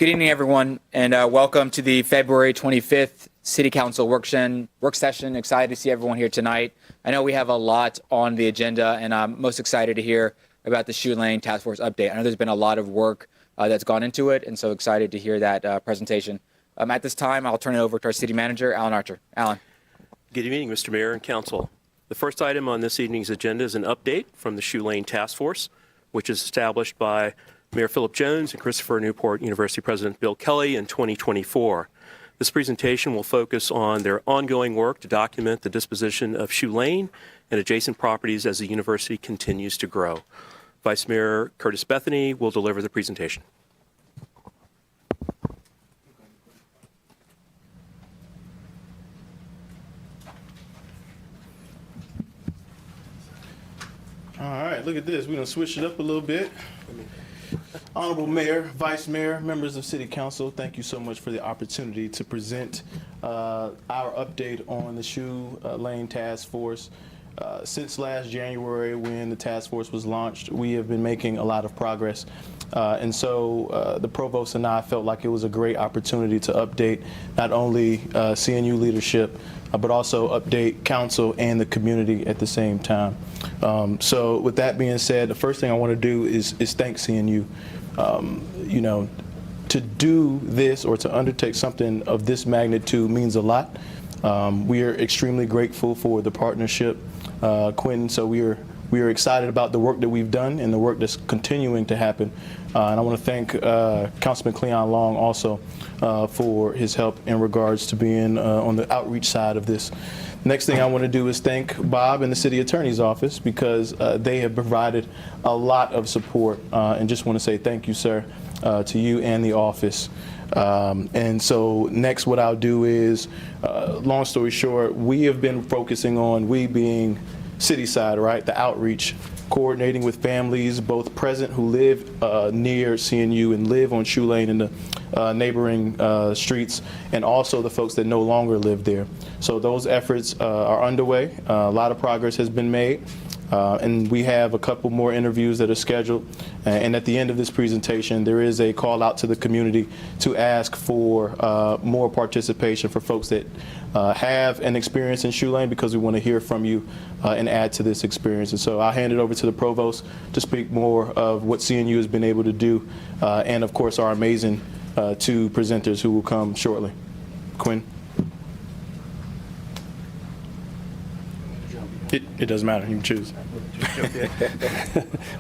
Good evening, everyone, and welcome to the February 25th City Council work session. Excited to see everyone here tonight. I know we have a lot on the agenda, and I'm most excited to hear about the Shoe Lane Task Force update. I know there's been a lot of work that's gone into it, and so excited to hear that presentation. At this time, I'll turn it over to our City Manager, Alan Archer. Alan. Good evening, Mr. Mayor and Council. The first item on this evening's agenda is an update from the Shoe Lane Task Force, which is established by Mayor Philip Jones and Christopher Newport University President Bill Kelly in 2024. This presentation will focus on their ongoing work to document the disposition of Shoe Lane and adjacent properties as the university continues to grow. Vice Mayor Curtis Bethany will deliver the presentation. All right, look at this. We're going to switch it up a little bit. Honorable Mayor, Vice Mayor, members of City Council, thank you so much for the opportunity to present our update on the Shoe Lane Task Force. Since last January, when the task force was launched, we have been making a lot of progress. And so the Provost and I felt like it was a great opportunity to update not only CNU leadership, but also update council and the community at the same time. So with that being said, the first thing I want to do is thank CNU. You know, to do this or to undertake something of this magnitude means a lot. We are extremely grateful for the partnership, Quentin. So we are excited about the work that we've done and the work that's continuing to happen. And I want to thank Councilman Cleon Long also for his help in regards to being on the outreach side of this. Next thing I want to do is thank Bob and the City Attorney's Office, because they have provided a lot of support, and just want to say thank you, sir, to you and the office. And so next what I'll do is, long story short, we have been focusing on, we being city side, right, the outreach, coordinating with families both present who live near CNU and live on Shoe Lane and the neighboring streets, and also the folks that no longer live there. So those efforts are underway. A lot of progress has been made. And we have a couple more interviews that are scheduled. And at the end of this presentation, there is a call out to the community to ask for more participation for folks that have an experience in Shoe Lane, because we want to hear from you and add to this experience. And so I'll hand it over to the Provost to speak more of what CNU has been able to do, and of course our amazing two presenters who will come shortly. Quinn. It doesn't matter. You can choose.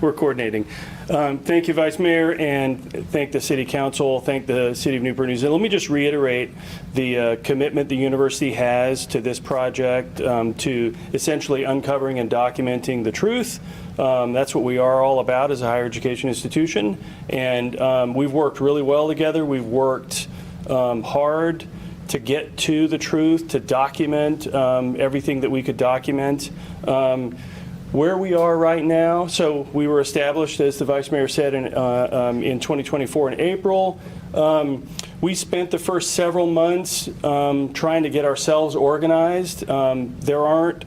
We're coordinating. Thank you, Vice Mayor, and thank the City Council, thank the City of Newport News. And let me just reiterate the commitment the university has to this project, to essentially uncovering and documenting the truth. That's what we are all about as a higher education institution. And we've worked really well together. We've worked hard to get to the truth, to document everything that we could document. Where we are right now, so we were established, as the Vice Mayor said, in 2024 in April. We spent the first several months trying to get ourselves organized. There aren't,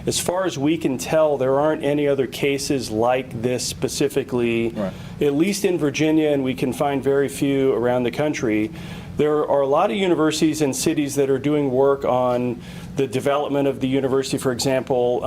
as far as we can tell, there aren't any other cases like this specifically, right, at least in Virginia, and we can find very few around the country. There are a lot of universities and cities that are doing work on the development of the university, for example,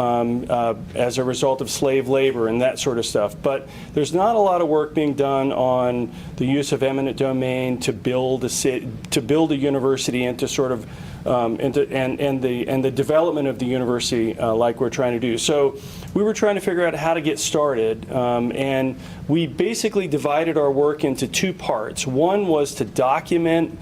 as a result of slave labor and that sort of stuff. But there's not a lot of work being done on the use of eminent domain to build a university and to sort of and the development of the university like we're trying to do. So we were trying to figure out how to get started, and we basically divided our work into two parts. One was to document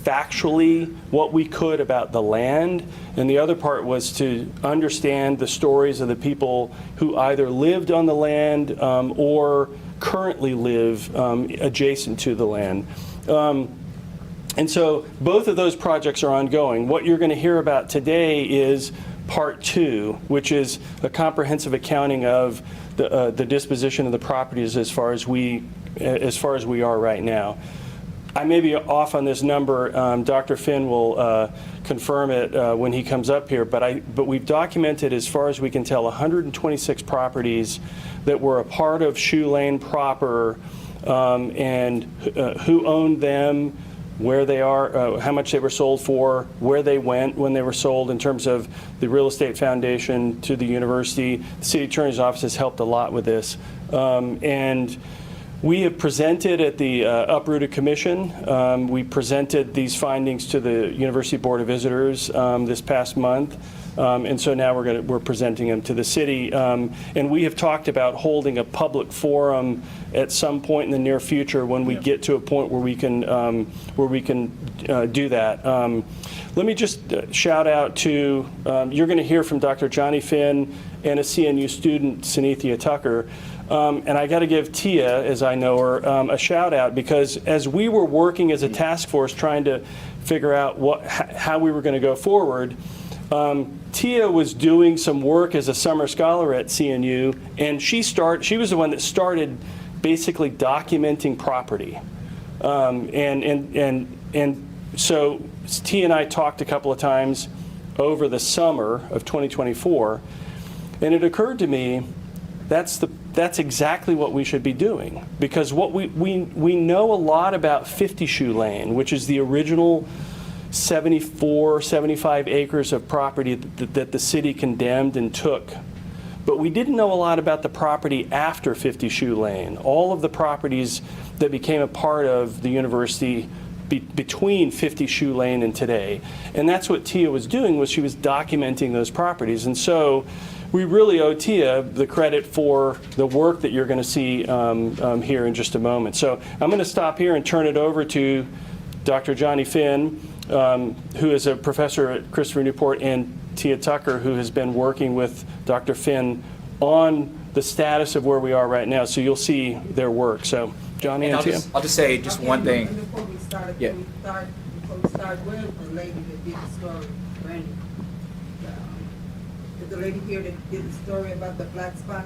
factually what we could about the land, and the other part was to understand the stories of the people who either lived on the land or currently live adjacent to the land. And so both of those projects are ongoing. What you're going to hear about today is part two, which is a comprehensive accounting of the disposition of the properties as far as we are right now. I may be off on this number. Dr. Finn will confirm it when he comes up here, but we've documented, as far as we can tell, 126 properties that were a part of Shoe Lane proper and who owned them, where they are, how much they were sold for, where they went when they were sold in terms of the real estate foundation to the university. The city attorney's office has helped a lot with this. And we have presented at the Uprooted Commission. We presented these findings to the University Board of Visitors this past month. And so now we're presenting them to the city. And we have talked about holding a public forum at some point in the near future when we get to a point where we can do that. Let me just shout out to, you're going to hear from Dr. Johnny Finn and a CNU student, Sunithia Tucker. And I got to give Tia, as I know her, a shout out, because as we were working as a task force trying to figure out how we were going to go forward, Tia was doing some work as a summer scholar at CNU, and she was the one that started basically documenting property. And so Tia and I talked a couple of times over the summer of 2024, and it occurred to me that's exactly what we should be doing, because what we know a lot about 50 Shoe Lane, which is the original 75 acres of property that the city condemned and took. But we didn't know a lot about the property after 50 Shoe Lane, all of the properties that became a part of the university between 50 Shoe Lane and today. And that's what Tia was doing, was she was documenting those properties. And so we really owe Tia the credit for the work that you're going to see here in just a moment. So I'm going to stop here and turn it over to Dr. Johnny Finn, who is a professor at Christopher Newport, and Tia Tucker, who has been working with Dr. Finn on the status of where we are right now. So you'll see their work. So Johnny and Tia. I'll just say just one thing. Before we start, Yeah. where was the lady that did the story, Randy? Is the lady here that did the story about the black spot?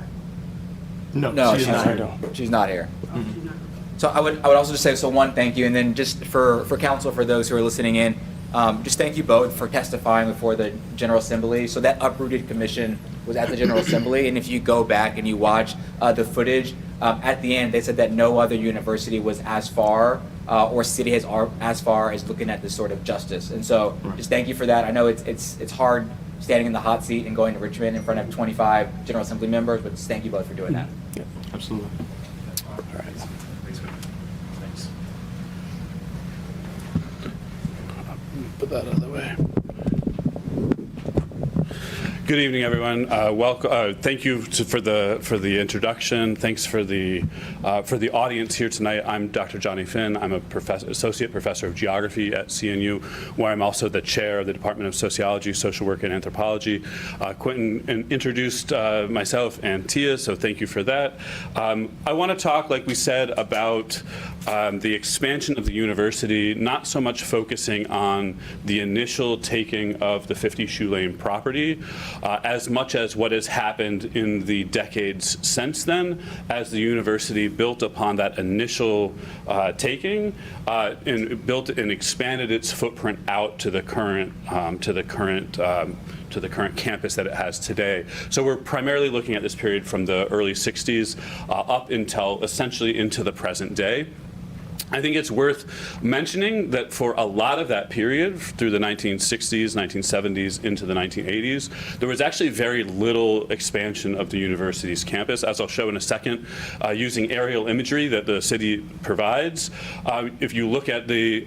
No, she's she's not not. here. She's not here. Oh, she's not. So I would also just say, so one, thank you, and then just for council, for those who are listening in, just thank you both for testifying before the General Assembly. So that Uprooted Commission was at the General Assembly, and if you go back and you watch the footage, at the end they said that no other university was as far or city has as far as looking at this sort of justice. And so just thank you for that. I know it's hard standing in the hot seat and going to Richmond in front of 25 General Assembly members, but just thank you both for doing that. Yeah, absolutely. All right. Thanks. Put that other way. Good evening, everyone. Welcome. Thank you for the introduction. Thanks for the audience here tonight. I'm Dr. Johnny Finn. I'm a associate professor of geography at CNU, where I'm also the chair of the Department of Sociology, Social Work, and Anthropology. Quentin introduced myself and Tia, so thank you for that. I want to talk, like we said, about the expansion of the university, not so much focusing on the initial taking of the 50 Shoe Lane property, as much as what has happened in the decades since then, as the university built upon that initial taking and built and expanded its footprint out to the current campus that it has today. So we're primarily looking at this period from the early 60s up until essentially into the present day. I think it's worth mentioning that for a lot of that period, through the 1960s, 1970s, into the 1980s, there was actually very little expansion of the university's campus, as I'll show in a second, using aerial imagery that the city provides. If you look at the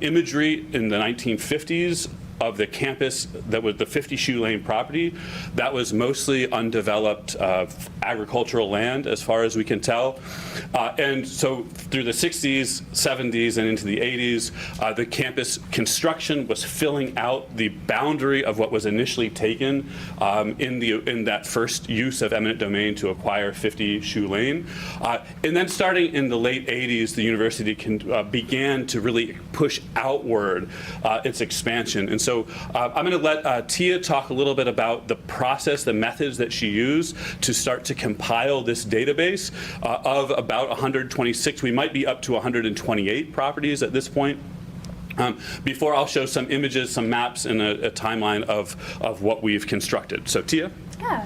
imagery in the 1950s, of the campus that was the 50 Shoe Lane property, that was mostly undeveloped agricultural land as far as we can tell. And so through the 60s, 70s, and into the 80s, the campus construction was filling out the boundary of what was initially taken in that first use of eminent domain to acquire 50 Shoe Lane. And then starting in the late 80s, the university began to really push outward its expansion. And so I'm going to let Tia talk a little bit about the process, the methods that she used to start to compile this database of about 126. We might be up to 128 properties at this point. Before I'll show some images, some maps, and a timeline of what we've constructed. So Tia? Yeah.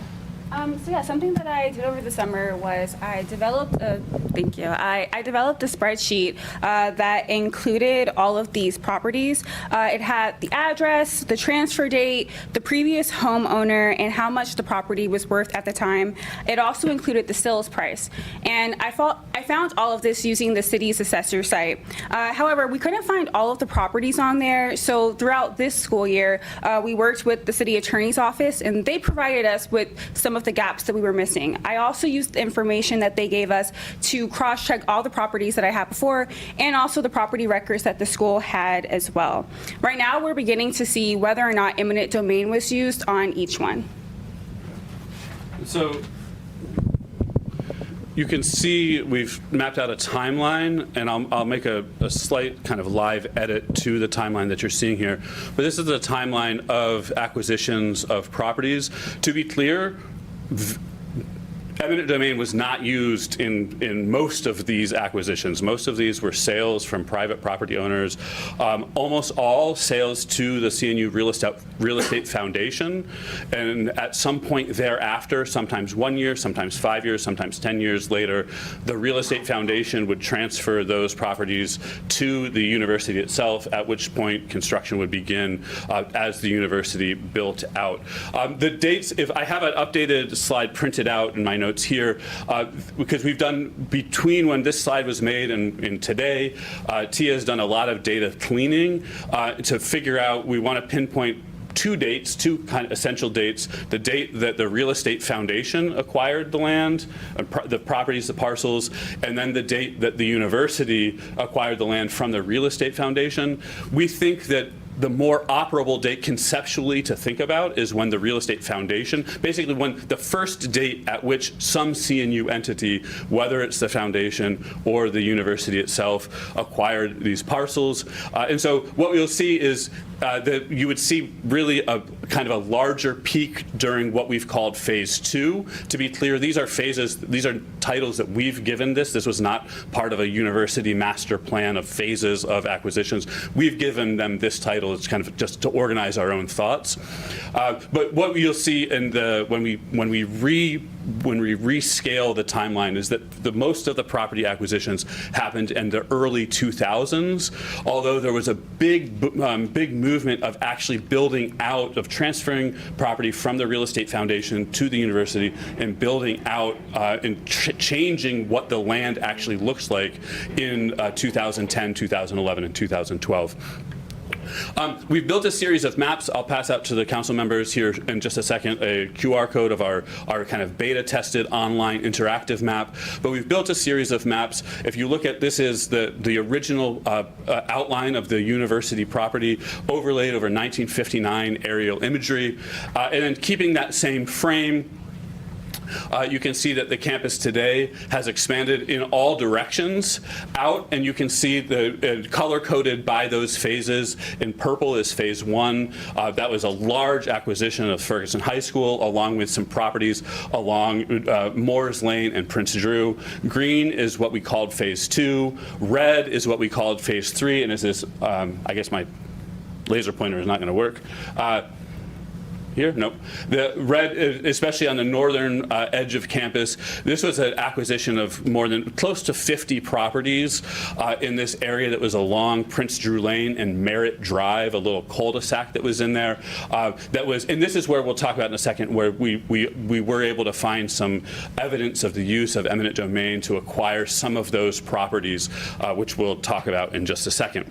So yeah, something that I did over the summer was I developed I developed a spreadsheet that included all of these properties. It had the address, the transfer date, the previous homeowner, and how much the property was worth at the time. It also included the sales price. And I found all of this using the city's assessor site. However, we couldn't find all of the properties on there. So throughout this school year, we worked with the city attorney's office, and they provided us with some of the gaps that we were missing. I also used the information that they gave us to cross-check all the properties that I had before, and also the property records that the school had as well. Right now, we're beginning to see whether or not eminent domain was used on each one. So you can see we've mapped out a timeline, and I'll make a slight kind of live edit to the timeline that you're seeing here. But this is the timeline of acquisitions of properties. To be clear, eminent domain was not used in most of these acquisitions. Most of these were sales from private property owners, almost all sales to the CNU Real Estate Foundation, and at some point thereafter, sometimes 1 year, sometimes 5 years, sometimes 10 years later, the Real Estate Foundation would transfer those properties to the university itself, at which point construction would begin as the university built out. The dates, if I have an updated slide printed out in my notes here, because we've done between when this slide was made and today, Tia has done a lot of data cleaning to figure out, we want to pinpoint two dates, two kind of essential dates: the date that the Real Estate Foundation acquired the land, the properties, the parcels, and then the date that the university acquired the land from the Real Estate Foundation. We think that the more operable date conceptually to think about is when the Real Estate Foundation, basically when the first date at which some CNU entity, whether it's the foundation or the university itself, acquired these parcels. And so what we'll see is that you would see really a kind of a larger peak during what we've called phase 2. To be clear, these are phases, these are titles that we've given this. This was not part of a university master plan of phases of acquisitions. We've given them this title. It's kind of just to organize our own thoughts. But what you'll see in the when we rescale the timeline is that the most of the property acquisitions happened in the early 2000s, although there was a big movement of actually building out, of transferring property from the Real Estate Foundation to the university and building out and changing what the land actually looks like in 2010, 2011, and 2012. We've built a series of maps. I'll pass out to the council members here in just a second a QR code of our kind of beta tested online interactive map. But we've built a series of maps. If you look at, this is the original outline of the university property overlaid over 1959 aerial imagery. And then keeping that same frame, you can see that the campus today has expanded in all directions out, and you can see the color-coded by those phases. In purple is phase 1. That was a large acquisition of Ferguson High School, along with some properties along Moores Lane and Prince Drew. Green is what we called phase 2. Red is what we called phase 3, and this is, I guess my laser pointer is not going to work. Here? Nope. The red, especially on the northern edge of campus, this was an acquisition of more than close to 50 properties in this area that was along Prince Drew Lane and Merritt Drive, a little cul-de-sac that was in there. That was, and this is where we'll talk about in a second, where we were able to find some evidence of the use of eminent domain to acquire some of those properties, which we'll talk about in just a second.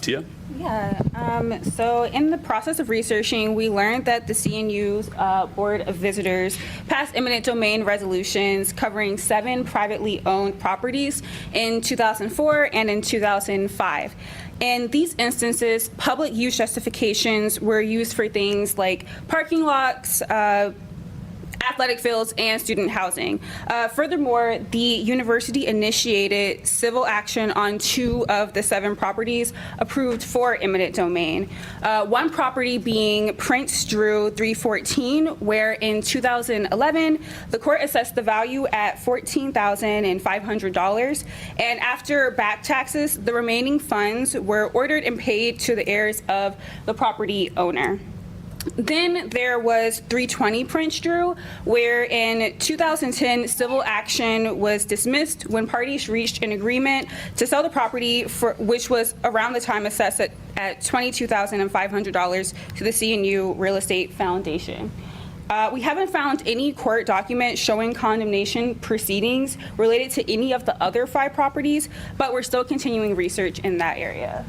Tia? Yeah, so in the process of researching, we learned that the CNU's Board of Visitors passed eminent domain resolutions covering 7 privately owned properties in 2004 and in 2005. In these instances, public use justifications were used for things like parking lots, athletic fields, and student housing. Furthermore, the university initiated civil action on 2 of the 7 properties approved for eminent domain. One property being Prince Drew 314, where in 2011, the court assessed the value at $14,500. And after back taxes, the remaining funds were ordered and paid to the heirs of the property owner. Then there was 320 Prince Drew, where in 2010, civil action was dismissed when parties reached an agreement to sell the property, for which was around the time assessed at $22,500 to the CNU Real Estate Foundation. We haven't found any court document showing condemnation proceedings related to any of the other 5 properties, but we're still continuing research in that area.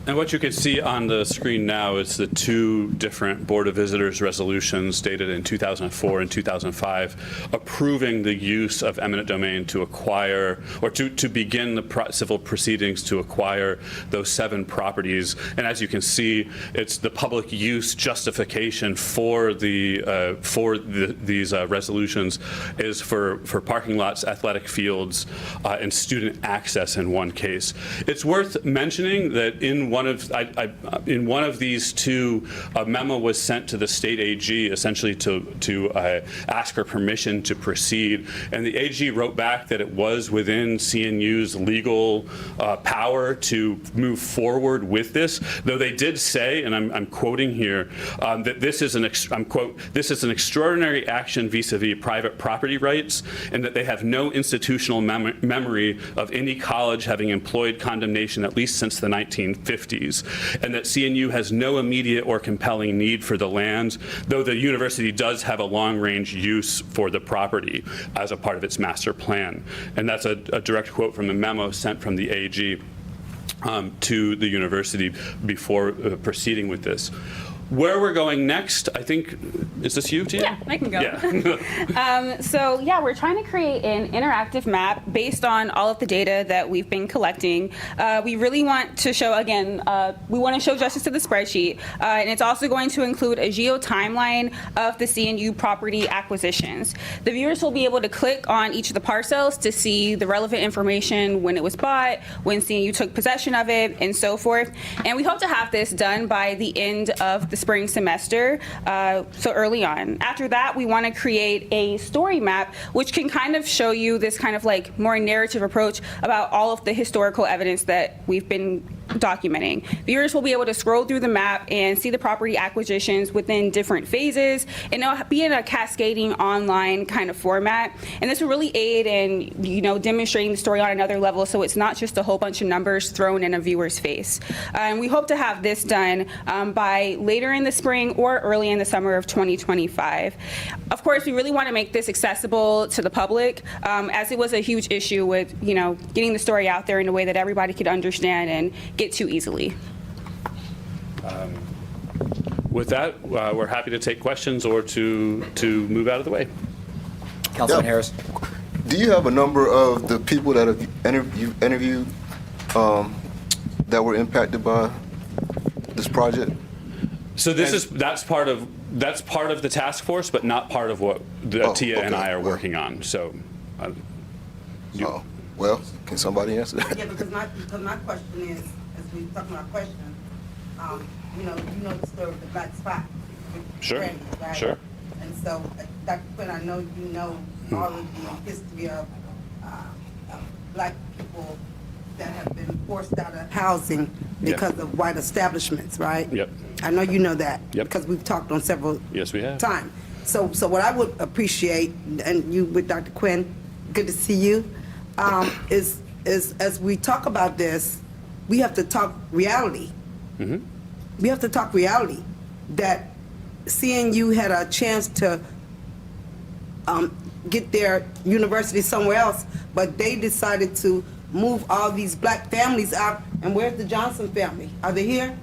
And what you can see on the screen now is the 2 different Board of Visitors resolutions dated in 2004 and 2005 approving the use of eminent domain to acquire or to begin the civil proceedings to acquire those 7 properties. And as you can see, it's the public use justification for these resolutions is for parking lots, athletic fields, and student access in one case. It's worth mentioning that in one of these 2, a memo was sent to the state AG essentially to ask for permission to proceed, and the AG wrote back that it was within CNU's legal power to move forward with this, though they did say, and I'm quoting here, that this is this is an extraordinary action vis-a-vis private property rights, and that they have no institutional memory of any college having employed condemnation at least since the 1950s. And that CNU has no immediate or compelling need for the land, though the university does have a long-range use for the property as a part of its master plan. And that's a direct quote from the memo sent from the AG to the university before proceeding with this. Where we're going next, I think, is this you, Tia? Yeah, I can go. Yeah. So yeah, we're trying to create an interactive map based on all of the data that we've been collecting. We really want to show, again, we want to show justice to the spreadsheet, and it's also going to include a geo timeline of the CNU property acquisitions. The viewers will be able to click on each of the parcels to see the relevant information, when it was bought, when CNU took possession of it, and so forth. And we hope to have this done by the end of the spring semester, so early on. After that, we want to create a story map, which can kind of show you this kind of like more narrative approach about all of the historical evidence that we've been documenting. Viewers will be able to scroll through the map and see the property acquisitions within different phases, and it'll be in a cascading online kind of format. And this will really aid in, demonstrating the story on another level, so it's not just a whole bunch of numbers thrown in a viewer's face. And we hope to have this done by later in the spring or early in the summer of 2025. Of course, we really want to make this accessible to the public, as it was a huge issue with, getting the story out there in a way that everybody could understand and get to easily. With that, we're happy to take questions or to move out of the way. Councilman Yeah. Harris. Do you have a number of the people that have interviewed that were impacted by this project? So that's part of the task force, but not part of what Tia and I are working on. So, Oh, well, can somebody answer that? Yeah, because my question is, as we talking about questions, you know the story of the black spot. with Sure, Brandy, right? sure. And so, Dr. Quinn, I know you know all of the history of black people that have been forced out of housing because of white establishments, right? Yep. I know you know that. Yep. Because we've talked on several Yes, we have. times. So what I would appreciate, and you with Dr. Quinn, good to see you, is as we talk about this, we have to talk reality. We have to talk reality, that CNU had a chance to get their university somewhere else, but they decided to move all these black families out. And where's the Johnson family? Are they here?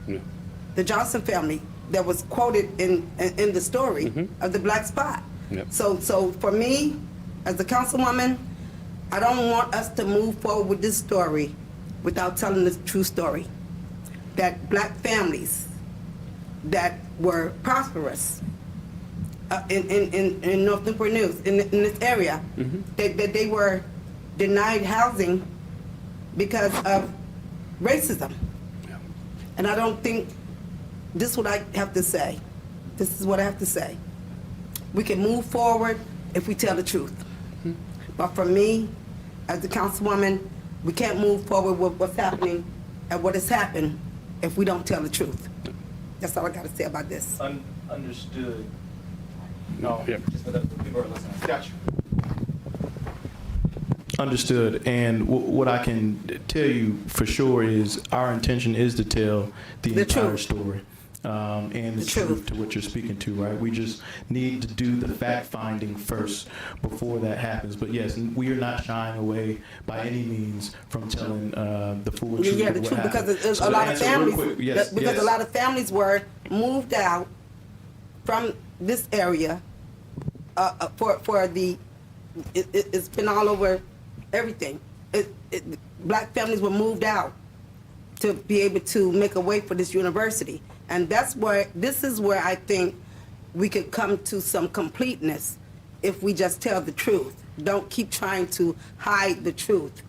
No. The Johnson family that was quoted in the story of the black spot. Yep. So for me, as a councilwoman, I don't want us to move forward with this story without telling the true story. That black families that were prosperous in North Newport News, in this area, that they were denied housing because of racism. Yeah. And I don't think, this is what I have to say. This is what I have to say. We can move forward if we tell the truth. But for me, as a councilwoman, we can't move forward with what's happening and what has happened if we don't tell the truth. That's all I got to say about this. Understood. No. Yeah. Just for the people who are listening. Got you. Understood. And what I can tell you for sure is our intention is to tell the entire truth. story. And the The truth truth. to what you're speaking to, right? We just need to do the fact finding first before that happens. But yes, we are not shying away by any means from telling the full truth. Yeah, of the what truth, because happened. there's So a to lot of answer real families, quick, yes, because yes. a lot of families were moved out from this area for the, it's been all over everything. Black families were moved out to be able to make a way for this university. And this is where I think we could come to some completeness if we just tell the truth. Don't keep trying to hide the truth.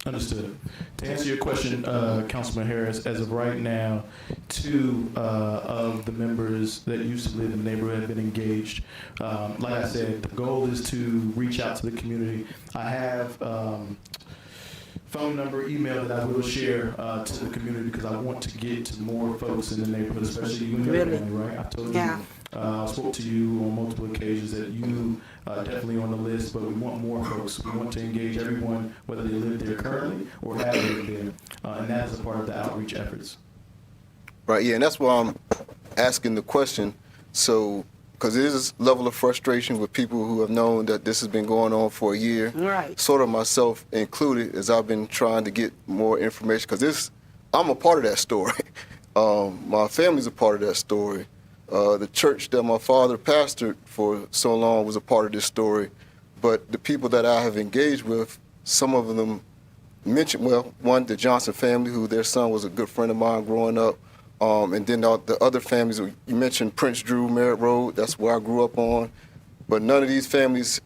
Understood. To answer your question, Councilman Harris, as of right now, 2 of the members that used to live in the neighborhood have been engaged. Like I said, the goal is to reach out to the community. I have phone number, email that I will share to the community because I want to get to more folks in the neighborhood, especially you and your Really? family, right? I told Yeah. you, I spoke to you on multiple occasions that you definitely on the list, but we want more folks. We want to engage everyone, whether they live there currently or have lived there, and that is a part of the outreach efforts. Right, yeah, and that's why I'm asking the question. So, because there is a level of frustration with people who have known that this has been going on for a year. Right. Sort of myself included, as I've been trying to get more information, because I'm a part of that story. My family's a part of that story. The church that my father pastored for so long was a part of this story. But the people that I have engaged with, some of them mentioned, well, one, the Johnson family, who their son was a good friend of mine growing up. And then the other families, you mentioned Prince Drew, Merritt Road, that's where I grew up on. But none of these families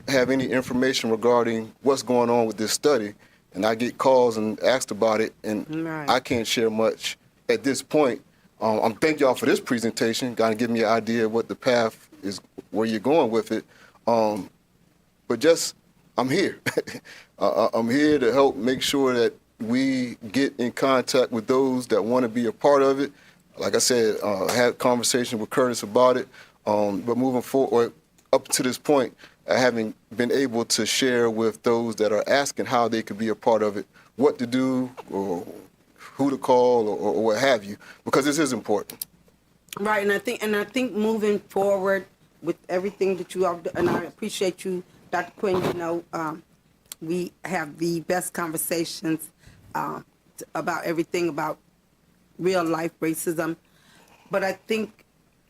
have any information regarding what's going on with this study. And I get calls and asked about it, and Right. I can't share much at this point. I'm thank y'all for this presentation, kind of give me an idea of what the path is, where you're going with it. But just, I'm here. I'm here to help make sure that we get in contact with those that want to be a part of it. Like I said, I had a conversation with Curtis about it. But moving forward, up to this point, I haven't been able to share with those that are asking how they could be a part of it, what to do, or who to call, or what have you, because this is important. Right, and I think moving forward with everything that you all, and I appreciate you, Dr. Quinn. You know, we have the best conversations about everything about real life racism, but I think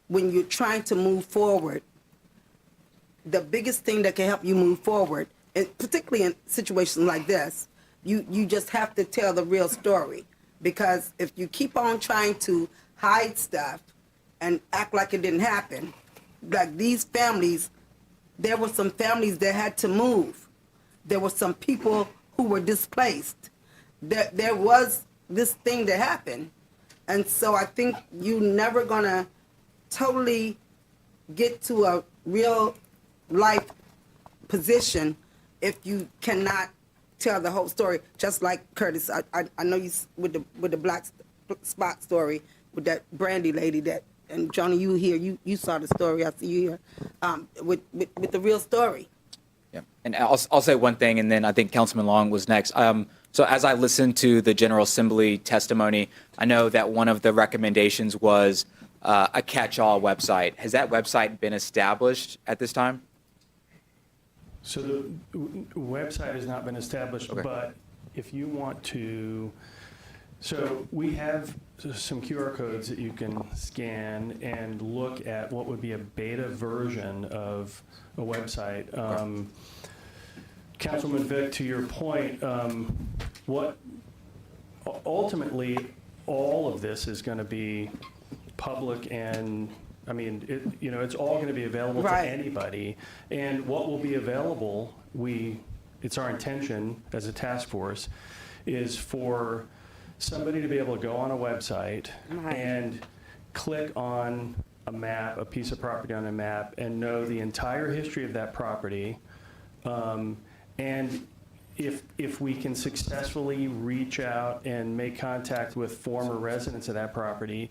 when you're trying to move forward, the biggest thing that can help you move forward, and particularly in situations like this, you just have to tell the real story. Because if you keep on trying to hide stuff and act like it didn't happen, like these families, there were some families that had to move. There were some people who were displaced. There was this thing that happened. And so I think you're never gonna totally get to a real life position if you cannot tell the whole story. Just like Curtis, I know you with the black spot story with that Brandy lady that, and Johnny, you here, you saw the story. I see you here with the real story. Yeah, and I'll say one thing, and then I think Councilman Long was next. So as I listened to the General Assembly testimony, I know that one of the recommendations was a catch-all website. Has that website been established at this time? So the website has not been established, Okay. but if you want to, so we have some QR codes that you can scan and look at what would be a beta version of a website. Councilman Vick, to your point, what ultimately all of this is going to be public, and I mean, it's all going to be available Right. to anybody. And what will be available, it's our intention as a task force, is for somebody to be able to go on a website Right. and click on a map, a piece of property on a map, and know the entire history of that property. And if we can successfully reach out and make contact with former residents of that property,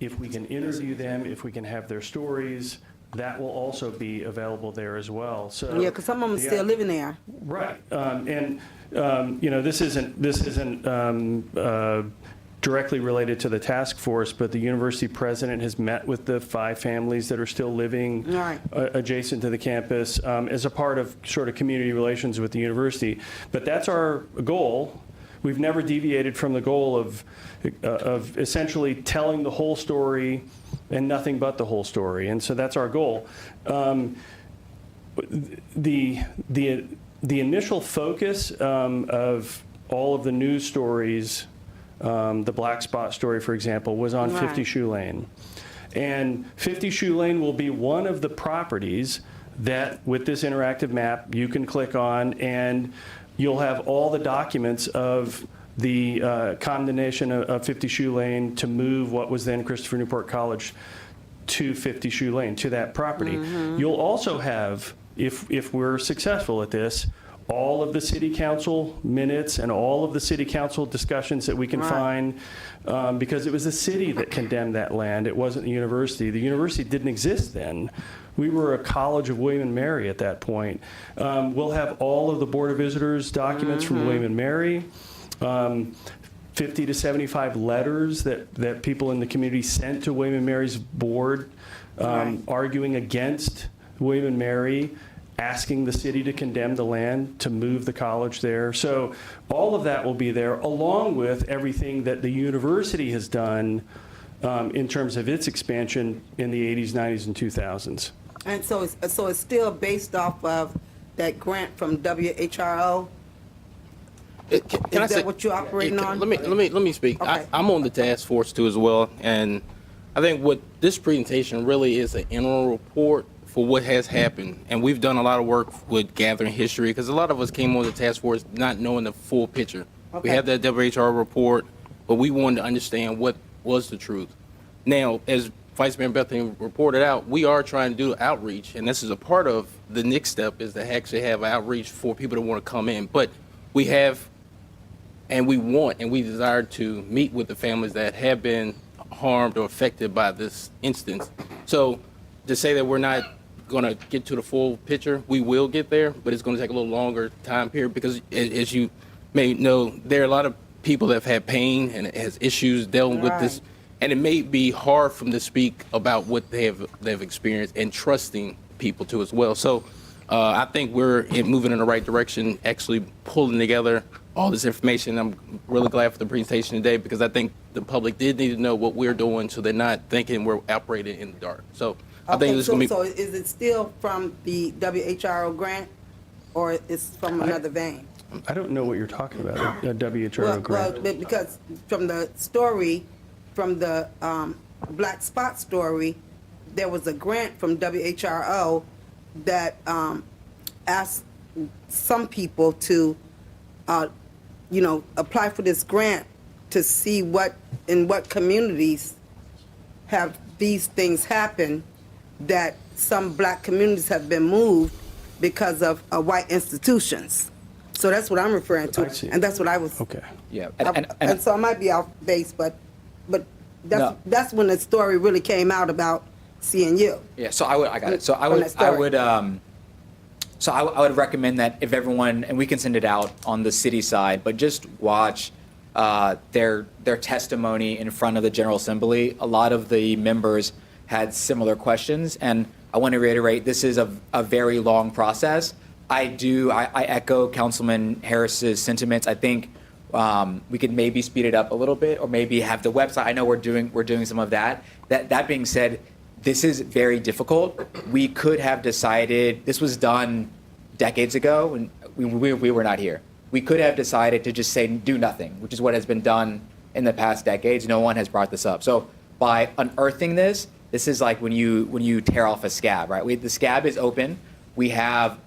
if we can interview them, if we can have their stories, that will also be available there as well. So Yeah, because some of them the- still living there. Right, this isn't directly related to the task force, but the university president has met with the 5 families that are still living Right. adjacent to the campus as a part of sort of community relations with the university. But that's our goal. We've never deviated from the goal of essentially telling the whole story and nothing but the whole story, and so that's our goal. The initial focus of all of the news stories, the Black Spot story, for example, was on 50 Right. Shoe Lane. And 50 Shoe Lane will be one of the properties that, with this interactive map, you can click on, and you'll have all the documents of the condemnation of 50 Shoe Lane to move what was then Christopher Newport College to 50 Shoe Lane, to that property. You'll also have, if we're successful at this, all of the city council minutes and all of the city council discussions that we can Right. find, because it was the city that condemned that land. It wasn't the university. The university didn't exist then. We were a college of William and Mary at that point. We'll have all of the Board of Visitors documents from William and Mary, 50 to 75 letters that people in the community sent to William and Mary's board, Right. arguing against William and Mary, asking the city to condemn the land, to move the college there. So all of that will be there, along with everything that the university has done in terms of its expansion in the 80s, 90s, and 2000s. And so it's still based off of that grant from WHRO? Can I Is say that what you're operating yeah, on? Let me speak. Okay. I'm on the task force too as well, and I think what this presentation really is an interim report for what has happened. And we've done a lot of work with gathering history because a lot of us came on the task force not knowing the full picture. We Okay. have that WHR report, but we wanted to understand what was the truth. Now, as Vice Mayor Bethany reported out, we are trying to do outreach, and this is a part of the next step is to actually have outreach for people that want to come in. But we have, and we want, and we desire to meet with the families that have been harmed or affected by this instance. So to say that we're not going to get to the full picture, we will get there, but it's going to take a little longer time period because, as you may know, there are a lot of people that have had pain and has issues dealing with this, Right. and it may be hard for them to speak about what they've experienced and trusting people too as well. So I think we're moving in the right direction, actually pulling together all this information. I'm really glad for the presentation today because I think the public did need to know what we're doing so they're not thinking we're operating in the dark. So I think Okay, this is going to be. so is it still from the WHRO grant, or it's from another vein? I don't know what you're talking about, a WHRO grant. Well, because from the story, from the Black Spot story, there was a grant from WHRO that asked some people to, apply for this grant to see in what communities have these things happen, that some black communities have been moved because of white institutions. So that's what I'm referring I to, see. and that's what I was. Okay. Yeah. And so I might be off base, but No. that's when the story really came out about CNU. Yeah, so I got it. So I On would, that story. I would recommend that if everyone, and we can send it out on the city side, but just watch their testimony in front of the General Assembly. A lot of the members had similar questions, and I want to reiterate, this is a very long process. I echo Councilman Harris's sentiments. I think we could maybe speed it up a little bit, or maybe have the website. I know we're doing some of that. That being said, this is very difficult. We could have decided, this was done decades ago, and we were not here. We could have decided to just say do nothing, which is what has been done in the past decades. No one has brought this up. So by unearthing this is like when you tear off a scab, right? The scab is open. We have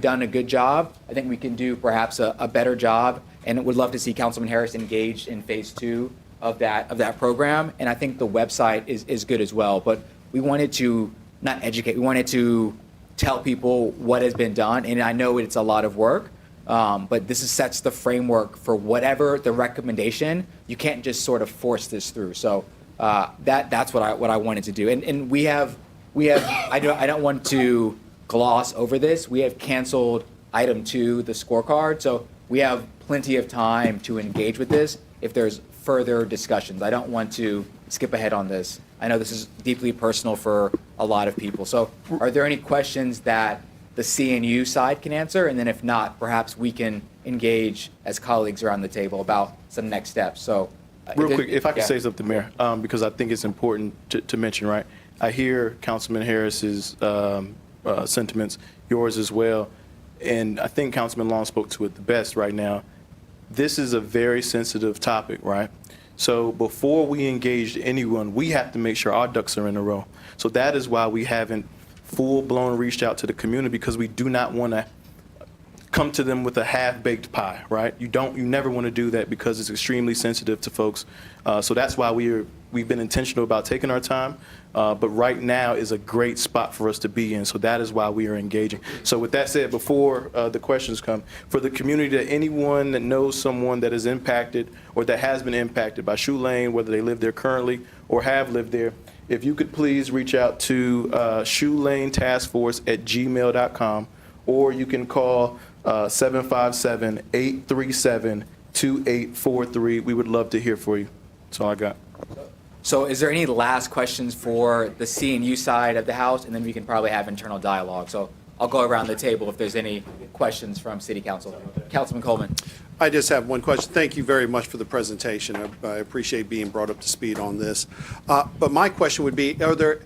done a good job. I think we can do perhaps a better job, and would love to see Councilman Harris engaged in phase 2 of that program. And I think the website is good as well. But we wanted to not educate. We wanted to tell people what has been done, and I know it's a lot of work. But this sets the framework for whatever the recommendation. You can't just sort of force this through. So that's what I wanted to do. And we have I don't want to gloss over this. We have canceled item 2, the scorecard. So we have plenty of time to engage with this if there's further discussions. I don't want to skip ahead on this. I know this is deeply personal for a lot of people. So are there any questions that the CNU side can answer? And then if not, perhaps we can engage as colleagues around the table about some next steps. So Real quick, if I could yeah. say something, Mayor, because I think it's important to mention, right? I hear Councilman Harris's sentiments, yours as well, and I think Councilman Long spoke to it the best right now. This is a very sensitive topic, right? So before we engage anyone, we have to make sure our ducks are in a row. So that is why we haven't full-blown reached out to the community, because we do not want to come to them with a half-baked pie, right? You never want to do that because it's extremely sensitive to folks. So that's why we've been intentional about taking our time. But right now is a great spot for us to be in. So that is why we are engaging. So with that said, before the questions come, for the community, that anyone that knows someone that is impacted or that has been impacted by Shoe Lane, whether they live there currently or have lived there, if you could please reach out to Shoe Lane Task Force at gmail.com, or you can call 757-837-2843. We would love to hear for you. That's all I got. So is there any last questions for the CNU side of the House? And then we can probably have internal dialogue. So I'll go around the table if there's any questions from City Council. Councilman Coleman. I just have one question. Thank you very much for the presentation. I appreciate being brought up to speed on this. But my question would be, do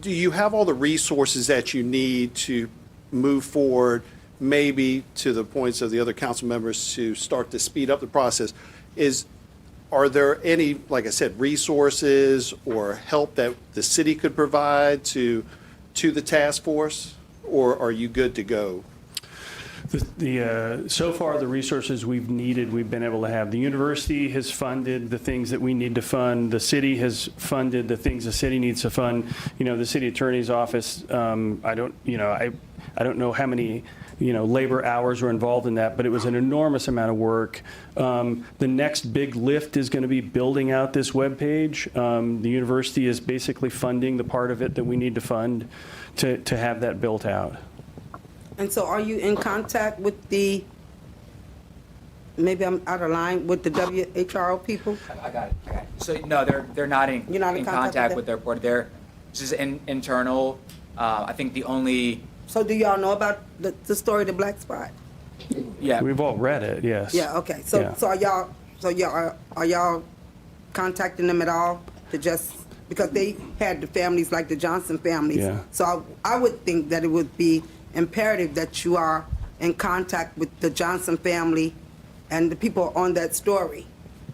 you have all the resources that you need to move forward, maybe to the points of the other council members, to start to speed up the process? Are there any, like I said, resources or help that the city could provide to the task force, or are you good to go? So far, the resources we've needed, we've been able to have. The university has funded the things that we need to fund. The city has funded the things the city needs to fund. The city attorney's office, I don't know how many labor hours were involved in that, but it was an enormous amount of work. The next big lift is going to be building out this webpage. The university is basically funding the part of it that we need to fund to have that built out. And so are you in contact with maybe I'm out of line, with the WHRO people? I got it. So no, they're not in, You're not in contact with their board. They're just internal. I think the only. So do y'all know about the story of the black spot? Yeah. We've all read it, yes. Yeah, okay. So Yeah. are y'all contacting them at all to just, because they had the families like the Johnson families. Yeah. So I would think that it would be imperative that you are in contact with the Johnson family and the people on that story.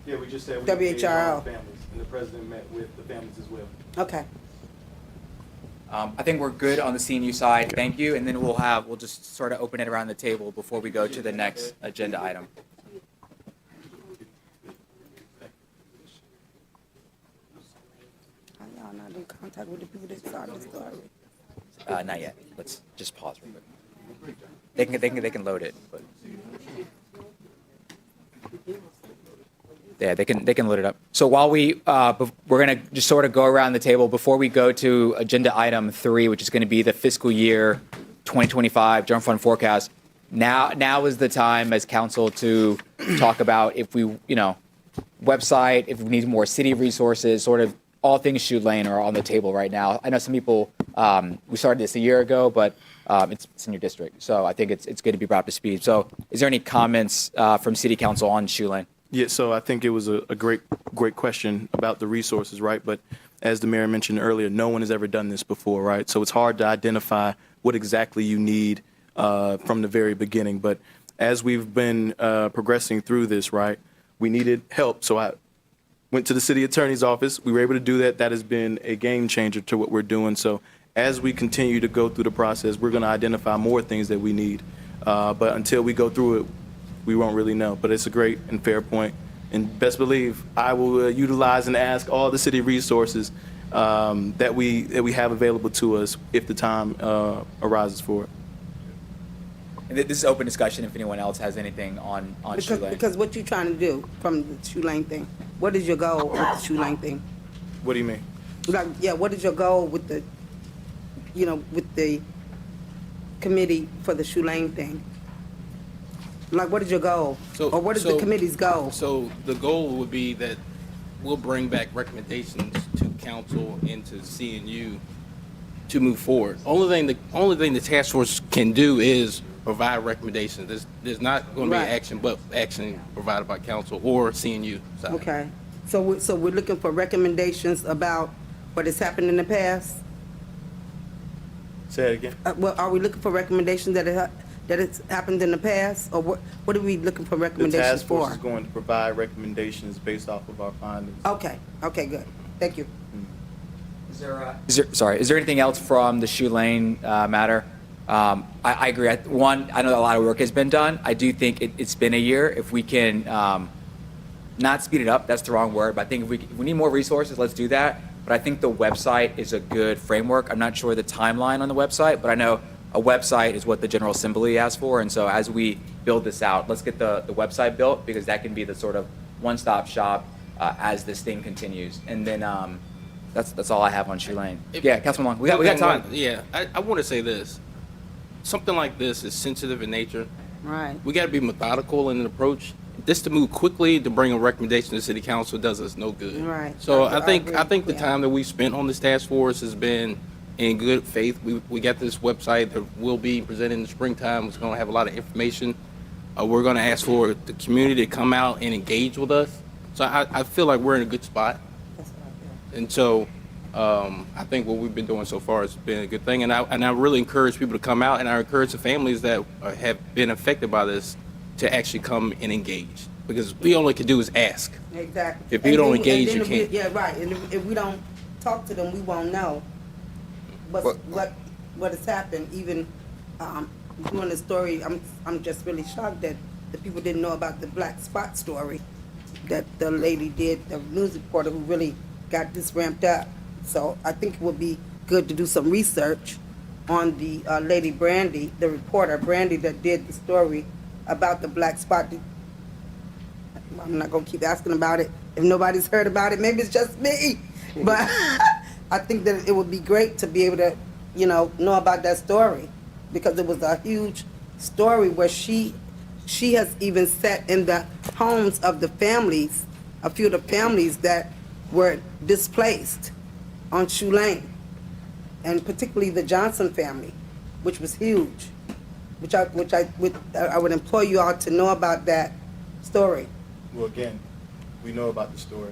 Yeah, we just said we engaged all the families, and the president met with the families as well. Okay. I think we're good on the CNU side. Thank you. And then we'll just sort of open it around the table before we go to the next agenda item. Are y'all not in contact with the people that started the story? Not yet. Let's just pause real quick. They can load it, but yeah, they can load it up. So while we're gonna just sort of go around the table before we go to agenda item 3, which is going to be the fiscal year 2025 general fund forecast. Now is the time as council to talk about if we, website, if we need more city resources, sort of all things Shoe Lane are on the table right now. I know some people, we started this a year ago, but it's in your district. So I think it's good to be brought up to speed. So is there any comments from City Council on Shoe Lane? Yeah, so I think it was a great question about the resources, right? But as the mayor mentioned earlier, no one has ever done this before, right? So it's hard to identify what exactly you need from the very beginning. But as we've been progressing through this, right, we needed help. So I went to the city attorney's office. We were able to do that. That has been a game changer to what we're doing. So as we continue to go through the process, we're going to identify more things that we need. But until we go through it, we won't really know. But it's a great and fair point. And best believe I will utilize and ask all the city resources that we have available to us if the time arises for it. And this is open discussion if anyone else has anything on Shoe Lane. Because what you trying to do from the Shoe Lane thing? What is your goal with the Shoe Lane thing? What do you mean? Like, yeah, what is your goal with the, with the committee for the Shoe Lane thing? Like, what is your goal? Or what is the committee's goal? So the goal would be that we'll bring back recommendations to council and to CNU to move forward. Only thing the task force can do is provide recommendations. There's not going to be Right. action provided by council or CNU. side. Okay, so we're looking for recommendations about what has happened in the past? Say it again. Well, are we looking for recommendations that it's happened in the past? Or what are we looking for The recommendations task force for? is going to provide recommendations based off of our findings. Okay, good. Thank you. Is there anything else from the Shoe Lane matter? I agree. I know a lot of work has been done. I do think it's been a year. If we can not speed it up, that's the wrong word, but I think if we need more resources, let's do that. But I think the website is a good framework. I'm not sure the timeline on the website, but I know a website is what the General Assembly asked for. And so as we build this out, let's get the website built, because that can be the sort of one-stop shop as this thing continues. And then that's all I have on Shoe Lane. Yeah, Councilman Long, we got time. Yeah, I want to say this. Something like this is sensitive in nature. Right. We got to be methodical in an approach. This to move quickly to bring a recommendation to city council does us no good. Right. So I I think agree. the Yeah. time that we spent on this task force has been in good faith. We got this website that will be presented in the springtime. It's going to have a lot of information. We're going to ask for the community to come out and engage with us. So I feel like we're in a good spot. That's what I feel. And so I think what we've been doing so far has been a good thing. And I really encourage people to come out, and I encourage the families that have been affected by this to actually come and engage. Because we all can do is ask. Exactly. If you don't engage, and then you if we- can't. Yeah, right, and if we don't talk to them, we won't know what has happened. Even doing the story, I'm just really shocked that the people didn't know about the black spot story that the lady did, the news reporter who really got this ramped up. So I think it would be good to do some research on the lady Brandy, the reporter Brandy that did the story about the black spot. I'm not gonna keep asking about it. If nobody's heard about it, maybe it's just me. But I think that it would be great to be able to, know about that story, because it was a huge story where she has even sat in the homes of the families, a few of the families that were displaced on Shoe Lane, and particularly the Johnson family, which was huge. I would implore you all to know about that story. Well, again, we know about the story,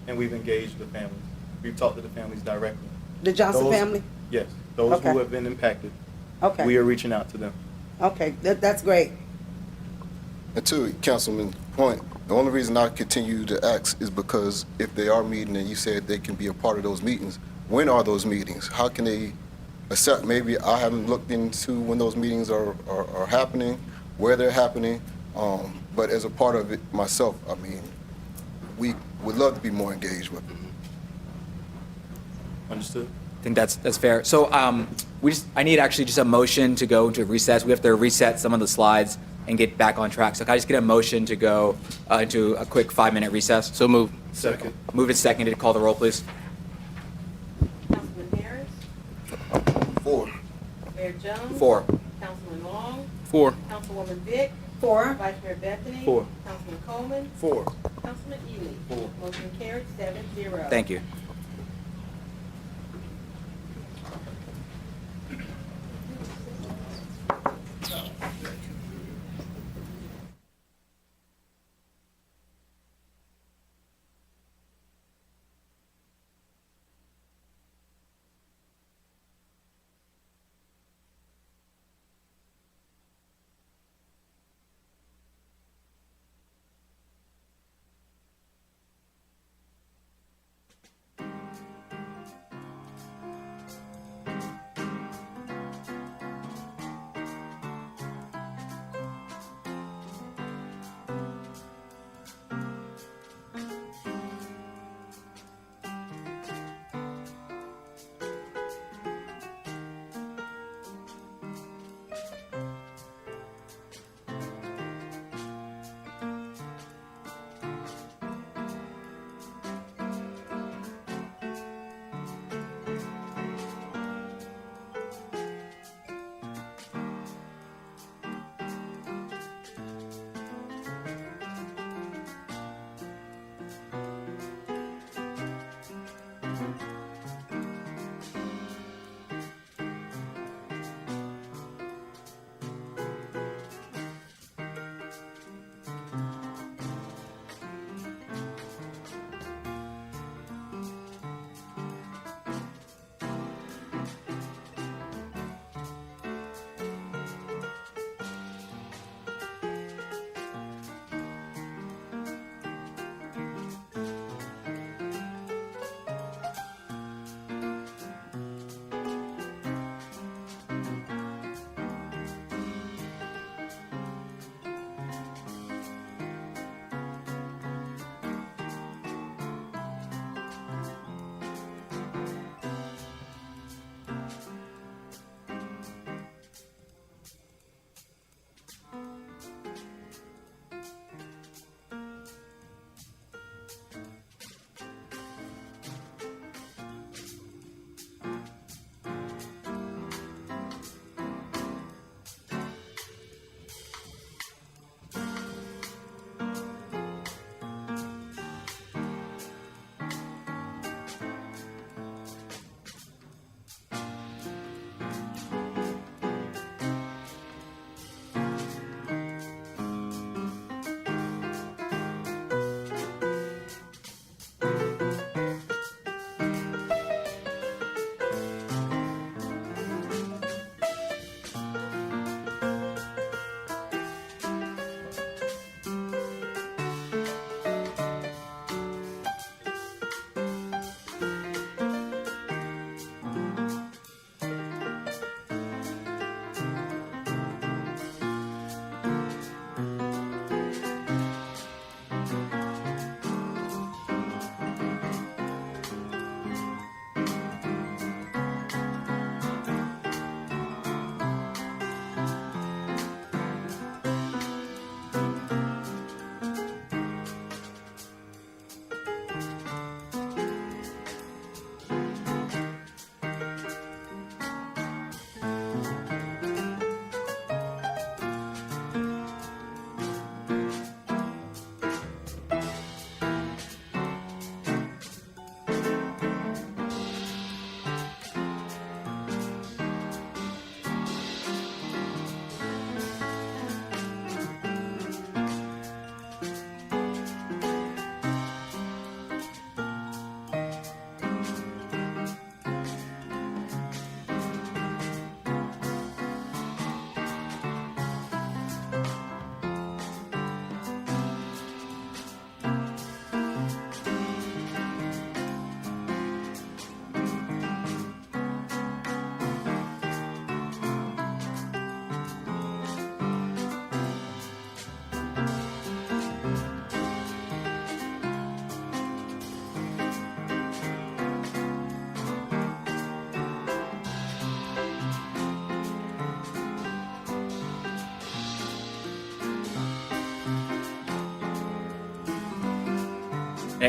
and we've engaged the families. We've talked to the families directly. The Johnson Those- family? Yes, those Okay. who have been impacted. Okay. We are reaching out to them. Okay, that's great. And to Councilman's point, the only reason I continue to ask is because if they are meeting and you said they can be a part of those meetings, when are those meetings? How can they accept? Maybe I haven't looked into when those meetings are happening, where they're happening. But as a part of it myself, I mean, we would love to be more engaged with them. Understood? I think that's fair. So I need actually just a motion to go into recess. We have to reset some of the slides and get back on track. So can I just get a motion to go into a quick 5-minute recess? So move. Second. Moved and seconded. Call the roll, please. Councilman Harris, 4. Mayor Jones. 4. Councilman Long, 4. Councilwoman Vick, 4. Vice Mayor Bethany. 4. Councilman Coleman, 4. Councilman Ely. 4. Motion carried 7-0. Thank you.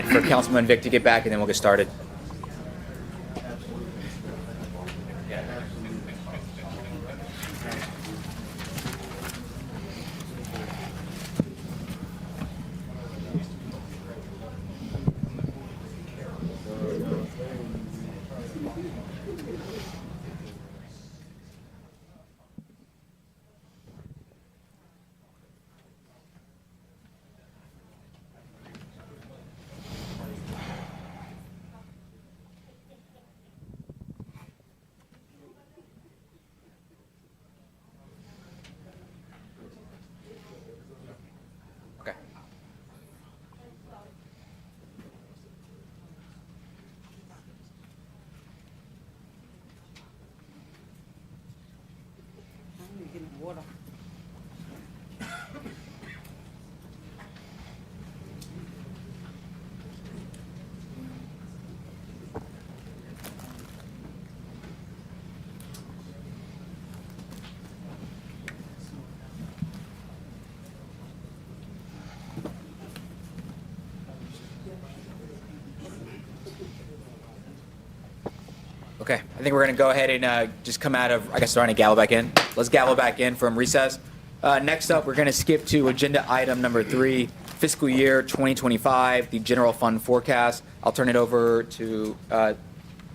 minute for Councilman Vic to get back, and then we'll get started. Okay. Okay, I think we're going to go ahead and just come out of, I guess, trying to gavel back in. Let's gavel back in from recess. Next up, we're going to skip to agenda item number 3, fiscal year 2025, the general fund forecast. I'll turn it over to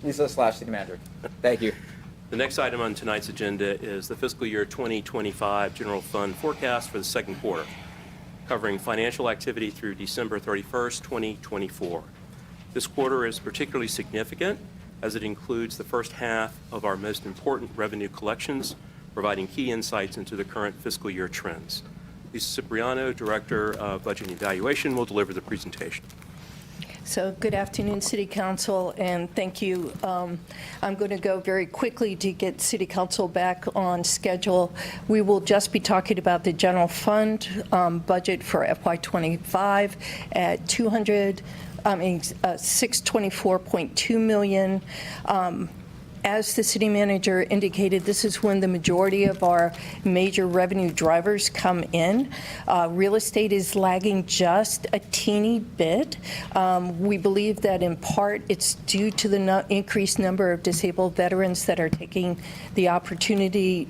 Lisa/City Manager. Thank you. The next item on tonight's agenda is the fiscal year 2025 general fund forecast for the second quarter, covering financial activity through December 31st, 2024. This quarter is particularly significant as it includes the first half of our most important revenue collections, providing key insights into the current fiscal year trends. Lisa Cipriano, Director of Budget and Evaluation, will deliver the presentation. So good afternoon, City Council, and thank you. I'm going to go very quickly to get City Council back on schedule. We will just be talking about the general fund budget for FY25 at $624.2 million. As the city manager indicated, this is when the majority of our major revenue drivers come in. Real estate is lagging just a teeny bit. We believe that in part it's due to the increased number of disabled veterans that are taking the opportunity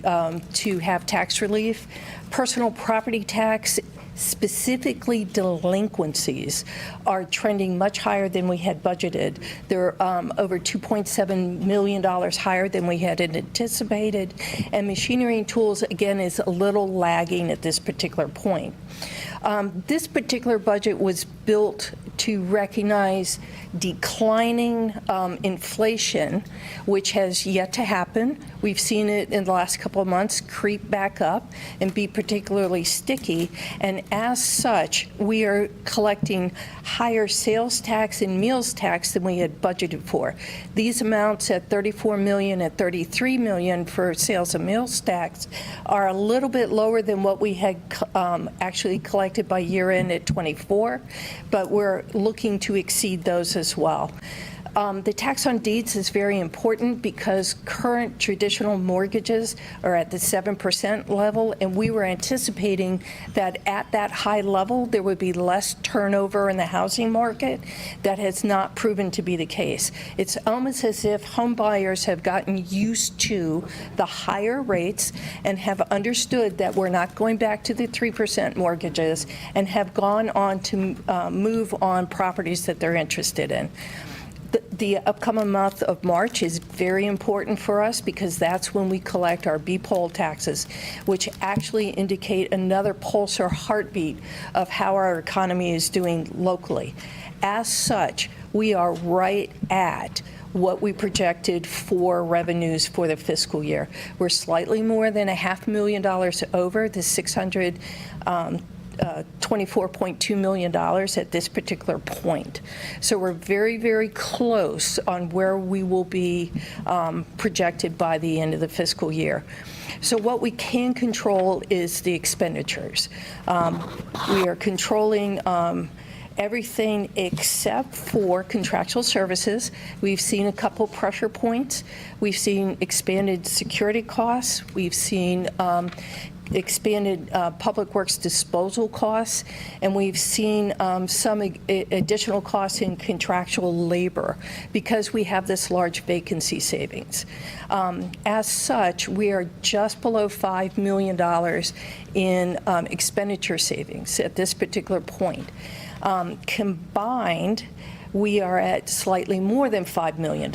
to have tax relief. Personal property tax, specifically delinquencies, are trending much higher than we had budgeted. They're over $2.7 million higher than we had anticipated, and machinery and tools, again, is a little lagging at this particular point. This particular budget was built to recognize declining inflation, which has yet to happen. We've seen it in the last couple of months creep back up and be particularly sticky. And as such, we are collecting higher sales tax and meals tax than we had budgeted for. These amounts at $34 million and $33 million for sales and meals tax are a little bit lower than what we had actually collected by year end at 24, but we're looking to exceed those as well. The tax on deeds is very important because current traditional mortgages are at the 7% level, and we were anticipating that at that high level there would be less turnover in the housing market. That has not proven to be the case. It's almost as if home buyers have gotten used to the higher rates and have understood that we're not going back to the 3% mortgages and have gone on to move on properties that they're interested in. The upcoming month of March is very important for us because that's when we collect our B-poll taxes, which actually indicate another pulse or heartbeat of how our economy is doing locally. As such, we are right at what we projected for revenues for the fiscal year. We're slightly more than $500,000 over the $24.2 million at this particular point. So we're very, very close on where we will be projected by the end of the fiscal year. So what we can control is the expenditures. We are controlling everything except for contractual services. We've seen a couple pressure points. We've seen expanded security costs. We've seen expanded public works disposal costs, and we've seen some additional costs in contractual labor because we have this large vacancy savings. As such, we are just below $5 million in expenditure savings at this particular point. Combined, we are at slightly more than $5 million.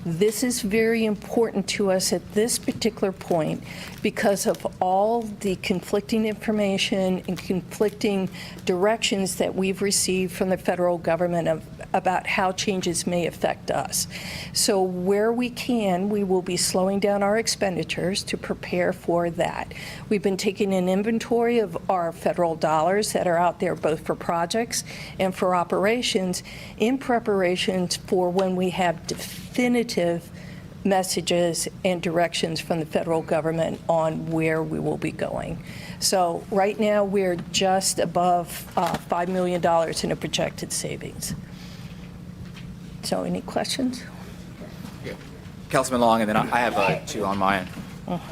This is very important to us at this particular point because of all the conflicting information and conflicting directions that we've received from the federal government about how changes may affect us. So where we can, we will be slowing down our expenditures to prepare for that. We've been taking an inventory of our federal dollars that are out there both for projects and for operations in preparation for when we have definitive messages and directions from the federal government on where we will be going. So right now, we're just above $5 million in a projected savings. So any questions? Councilman Long, and then I have two on my end.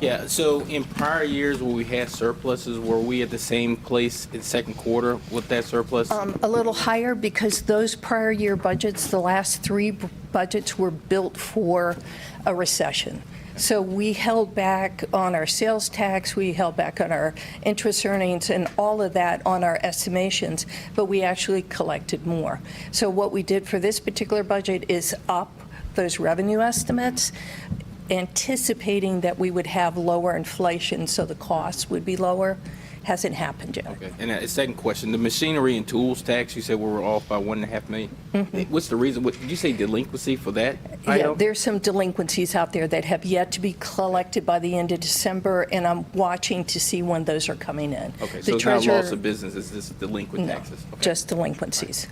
Yeah, so in prior years where we had surpluses, were we at the same place in second quarter with that surplus? A little higher because those prior year budgets, the last three budgets were built for a recession. So we held back on our sales tax, we held back on our interest earnings and all of that on our estimations, but we actually collected more. So what we did for this particular budget is up those revenue estimates, anticipating that we would have lower inflation, so the costs would be lower. Hasn't happened yet. Okay. And a second question, the machinery and tools tax, you said we were off by $1.5 million. Mm-hmm. What's the reason? Did you say delinquency for that Yeah, item? there's some delinquencies out there that have yet to be collected by the end of December, and I'm watching to see when those are coming in. Okay, The so it's not treasurer- loss of business, it's just delinquent No, taxes? Okay. just delinquencies.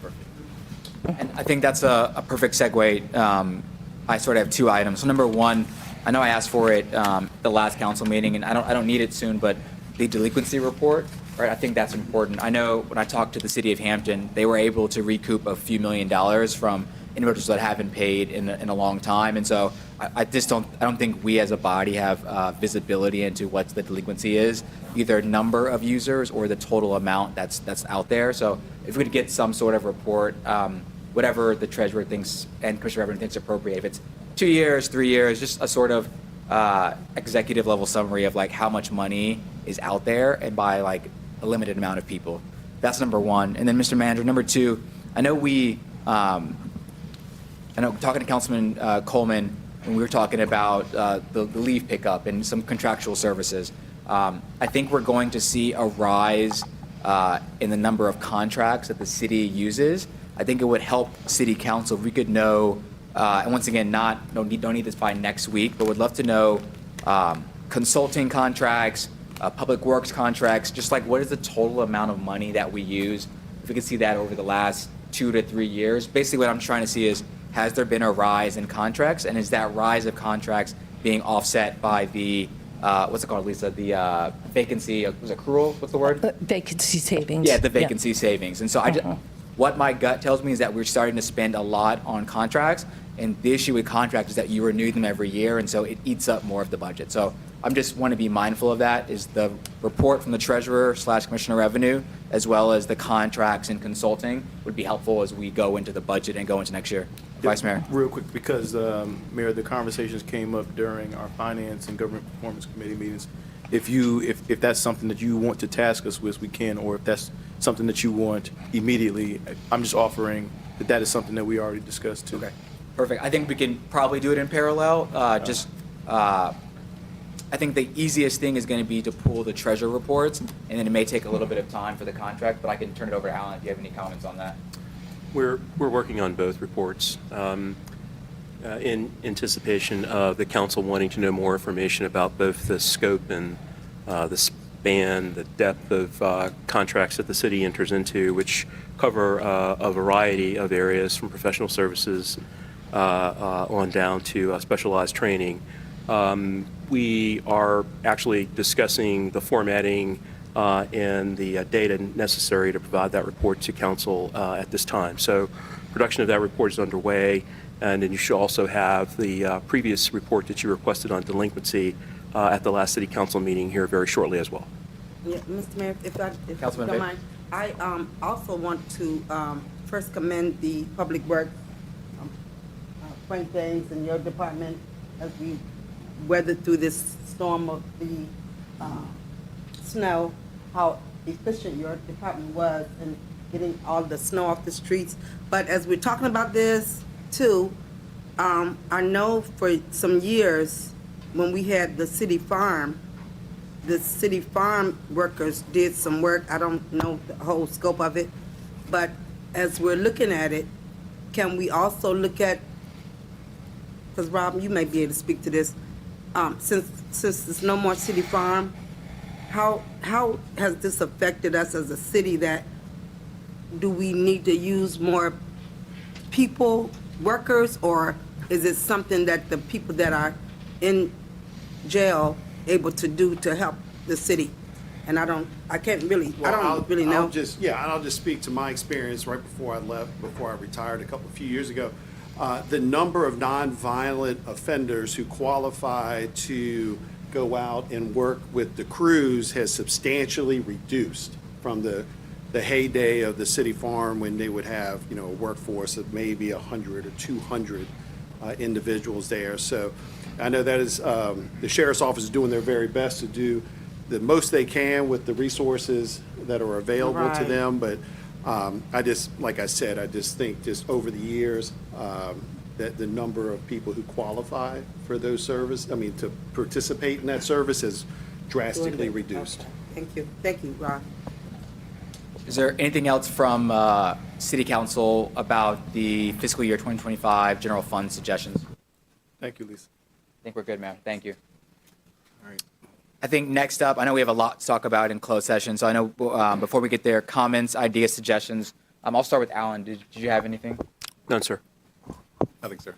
And I think that's a perfect segue. I sort of have two items. So number one, I know I asked for it the last council meeting, and I don't need it soon, but the delinquency report, right? I think that's important. I know when I talked to the city of Hampton, they were able to recoup a few $1 million from individuals that haven't paid in a long time, and so I don't think we as a body have visibility into what the delinquency is, either number of users or the total amount that's out there. So if we could get some sort of report, whatever the treasurer thinks and Commissioner Revenue thinks appropriate, if it's 2 years, 3 years, just a sort of executive level summary of like how much money is out there and by like a limited amount of people. That's number one. And then Mr. Manager, number two, I know talking to Councilman Coleman when we were talking about the leave pickup and some contractual services. I think we're going to see a rise in the number of contracts that the city uses. I think it would help City Council if we could know, and once again, don't need this by next week, but would love to know consulting contracts, public works contracts, just like what is the total amount of money that we use. If we could see that over the last 2 to 3 years. Basically what I'm trying to see is, has there been a rise in contracts, and is that rise of contracts being offset by the, what's it called, Lisa, the vacancy, was it accrual, what's the word? Vacancy savings. Yeah, the vacancy savings. And so what my gut tells me is that we're starting to spend a lot on contracts, and the issue with contracts is that you renew them every year, and so it eats up more of the budget. So I'm just want to be mindful of that, is the report from the treasurer / Commissioner of Revenue, as well as the contracts and consulting would be helpful as we go into the budget and go into next year. Vice Mayor. Real quick, because, Mayor, the conversations came up during our Finance and Government Performance Committee meetings. If that's something that you want to task us with, we can, or if that's something that you want immediately, I'm just offering that is something that we already discussed too. Okay, perfect. I think we can probably do it in parallel. I think the easiest thing is going to be to pull the treasurer reports, and then it may take a little bit of time for the contract, but I can turn it over to Alan if you have any comments on that. We're working on both reports in anticipation of the council wanting to know more information about both the scope and the span, the depth of contracts that the city enters into, which cover a variety of areas from professional services on down to specialized training. We are actually discussing the formatting and the data necessary to provide that report to council at this time. So production of that report is underway, and then you should also have the previous report that you requested on delinquency at the last city council meeting here very shortly as well. Yeah, Mr. Mayor, if you Councilman don't Vick. mind, I also want to first commend the Public Works, Frank James and your department as we weathered through this storm of the snow, how efficient your department was in getting all the snow off the streets. But as we're talking about this too, I know for some years when we had the city farm workers did some work. I don't know the whole scope of it, but as we're looking at it, can we also look at, because Rob, you may be able to speak to this, since there's no more city farm, how has this affected us as a city? That do we need to use more people, workers, or is it something that the people that are in jail able to do to help the city? And I don't really know. I'll just speak to my experience right before I left, before I retired a few years ago. The number of nonviolent offenders who qualify to go out and work with the crews has substantially reduced from the heyday of the city farm, when they would have, a workforce of maybe 100 or 200 individuals there. So I know that is, the sheriff's office is doing their very best to do the most they can with the resources that are available to Right. them. But like I said, I just think just over the years, that the number of people who qualify for those to participate in that service has drastically reduced. Okay. Thank you, Rob. Is there anything else from City Council about the fiscal year 2025 general fund suggestions? Thank you, Lisa. I think we're good, Mayor. Thank you. All right. I think next up, I know we have a lot to talk about in closed session, so I know before we get there, comments, ideas, suggestions. I'll start with Alan. Did you have anything? None, sir. Nothing, sir.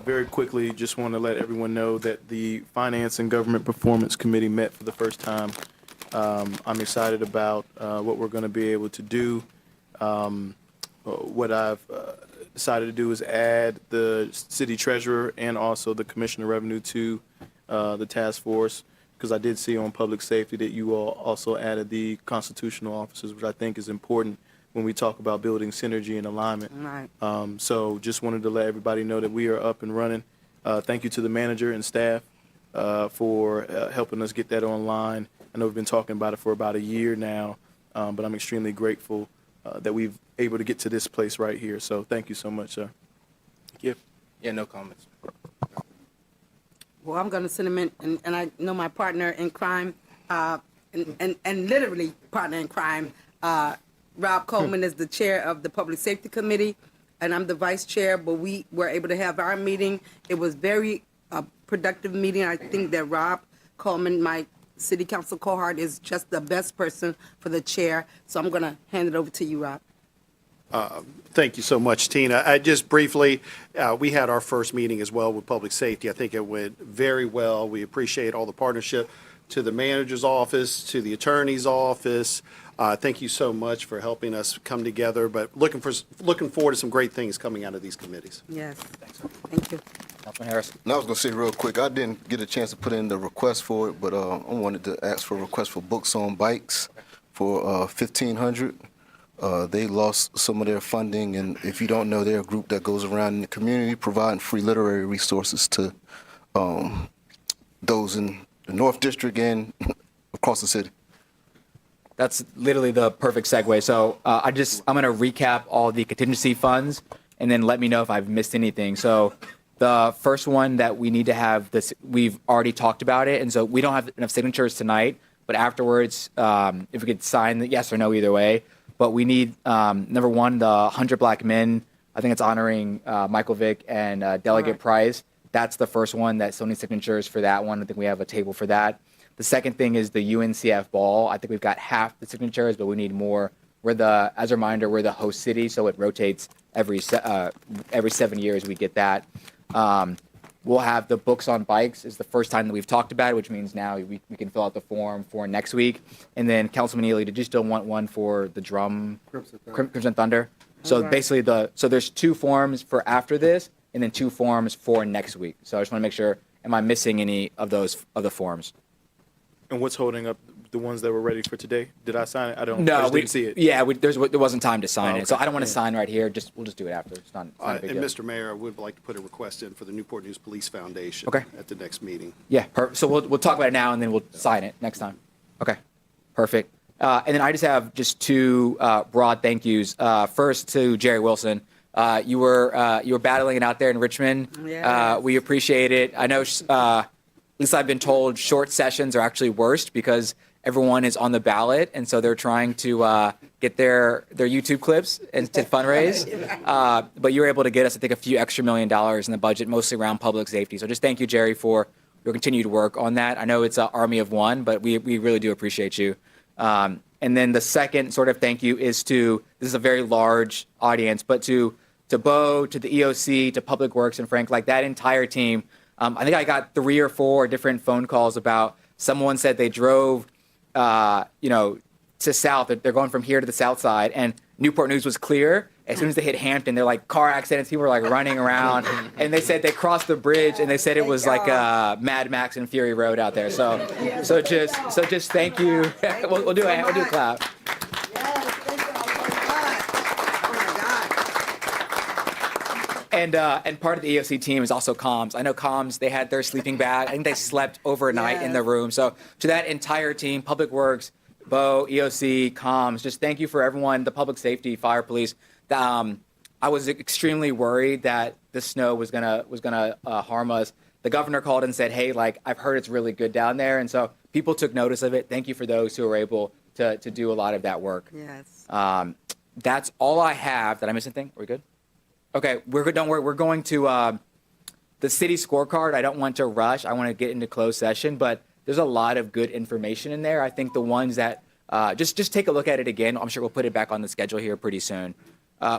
Very quickly, just want to let everyone know that the Finance and Government Performance Committee met for the first time. I'm excited about what we're going to be able to do. What I've decided to do is add the city treasurer and also the commissioner of revenue to the task force, because I did see on public safety that you all also added the constitutional officers, which I think is important when we talk about building synergy and alignment. Right. So just wanted to let everybody know that we are up and running. Thank you to the manager and staff for helping us get that online. I know we've been talking about it for about a year now, but I'm extremely grateful that we've able to get to this place right here. So thank you so much, sir. Thank you. Yeah, no comments. Well, I'm going to send him in, and I know my partner in crime, and literally partner in crime, Rob Coleman is the chair of the Public Safety Committee, and I'm the vice chair, but we were able to have our meeting. It was very productive meeting. I think that Rob Coleman, my city council cohort, is just the best person for the chair. So I'm going to hand it over to you, Rob. Thank you so much, Tina. I just briefly, we had our first meeting as well with public safety. I think it went very well. We appreciate all the partnership to the manager's office, to the attorney's office. Thank you so much for helping us come together, but looking forward to some great things coming out of these committees. Yes. Thank you. Councilman Harris. And I was going to say real quick, I didn't get a chance to put in the request for it, but I wanted to ask for a request for books on bikes for 1,500. They lost some of their funding, and if you don't know, they're a group that goes around in the community providing free literary resources to those in the North District and across the city. That's literally the perfect segue. So I'm going to recap all the contingency funds and then let me know if I've missed anything. So the first one that we need to have this, we've already talked about it, and so we don't have enough signatures tonight, but afterwards, if we could sign the yes or no either way. But we need, number one, the 100 Black Men. I think it's honoring Michael Vick and Delegate Price. That's the first one that still needs signatures for that one. I think we have a table for that. The second thing is the UNCF ball. I think we've got half the signatures, but we need more. As a reminder, we're the host city, so it rotates every 7 years. We get that. We'll have the books on bikes. Is the first time that we've talked about it, which means now we can fill out the form for next week. And then Councilman Ely, did you still want one for the drum? Crimson Thunder. So basically there's two forms for after this, and then two forms for next week. So I just want to make sure. am I missing any of those of the forms? And what's holding up the ones that were ready for today? Did I sign it? I don't. I No, just we didn't see it. Yeah, there wasn't time to sign Oh, it, so okay. I don't want to Yeah. sign right here. We'll just do it after. It's not a big And deal. Mr. Mayor, I would like to put a request in for the Newport News Police Foundation Okay. at the next meeting. Yeah, so we'll talk about it now, and then we'll sign it next time. Okay, perfect. And then I just have two broad thank yous. First to Jerry Wilson. You were battling it out there in Richmond. Yes. We appreciate it. I know, at least I've been told, short sessions are actually worst because everyone is on the ballot, and so they're trying to get their YouTube clips and to fundraise. But you were able to get us, I think, a few extra $1 million in the budget, mostly around public safety. So just thank you, Jerry, for your continued work on that. I know it's an army of one, but we really do appreciate you. And then the second sort of thank you is to, this is a very large audience, but to Bo, to the EOC, to Public Works, and Frank, like that entire team. I think I got 3 or 4 different phone calls about someone said they drove, to south. They're going from here to the south side, and Newport News was clear. As soon as they hit Hampton, they're like car accidents. People were like running around, and they said they crossed the bridge, and they said it was like Mad Max and Fury Road out there. So just thank you. We'll do a clap. Yes, thank you all so much. Oh my God. And part of the EOC team is also comms. I know comms, they had their sleeping bag. I think they slept overnight in the room. So to that entire team, Public Works, Bo, EOC, comms, just thank you for everyone, the public safety, fire, police. I was extremely worried that the snow was gonna harm us. The governor called and said, hey, like, I've heard it's really good down there. And so people took notice of it. Thank you for those who were able to do a lot of that work. Yes. That's all I have. Did I miss anything? Are we good? Okay, we're good. Don't worry. We're going to the city scorecard. I don't want to rush. I want to get into closed session, but there's a lot of good information in there. I think the ones that just take a look at it again. I'm sure we'll put it back on the schedule here pretty soon.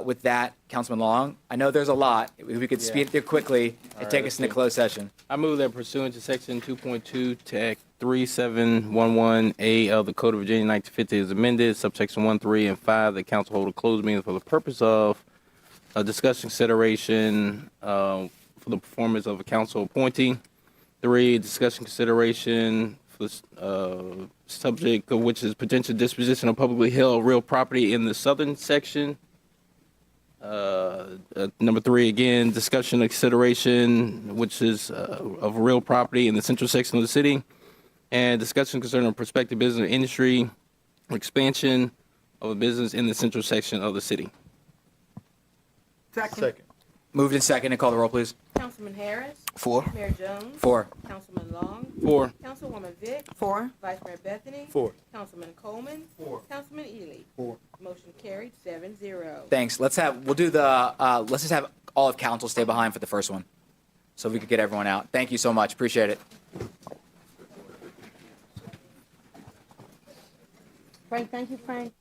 With that, Councilman Long, I know there's a lot. If we could speed through quickly and take us into closed session. I move that pursuant to Section 2.2, Tech 3711A of the Code of Virginia 1950 is amended, subsection 1, 3, and 5, the council hold a closed meeting for the purpose of discussing consideration for the performance of a council appointee. 3, discussion consideration for the subject of which is potential disposition of publicly held real property in the southern section. Number 3, again, discussion and consideration, which is of real property in the central section of the city, and discussion concerning prospective business or industry expansion of a business in the central section of the city. Second. Moved and second. And call the roll, please. Councilman Harris. 4. Mayor Jones. 4. Councilman Long. 4. Councilwoman Vick. 4. Vice Mayor Bethany. 4. Councilman Coleman. 4. Councilman Ely. 4. Motion carried 7-0. Thanks. Let's just have all of council stay behind for the first one, so we could get everyone out. Thank you so much. Appreciate it. Frank, thank you, Frank.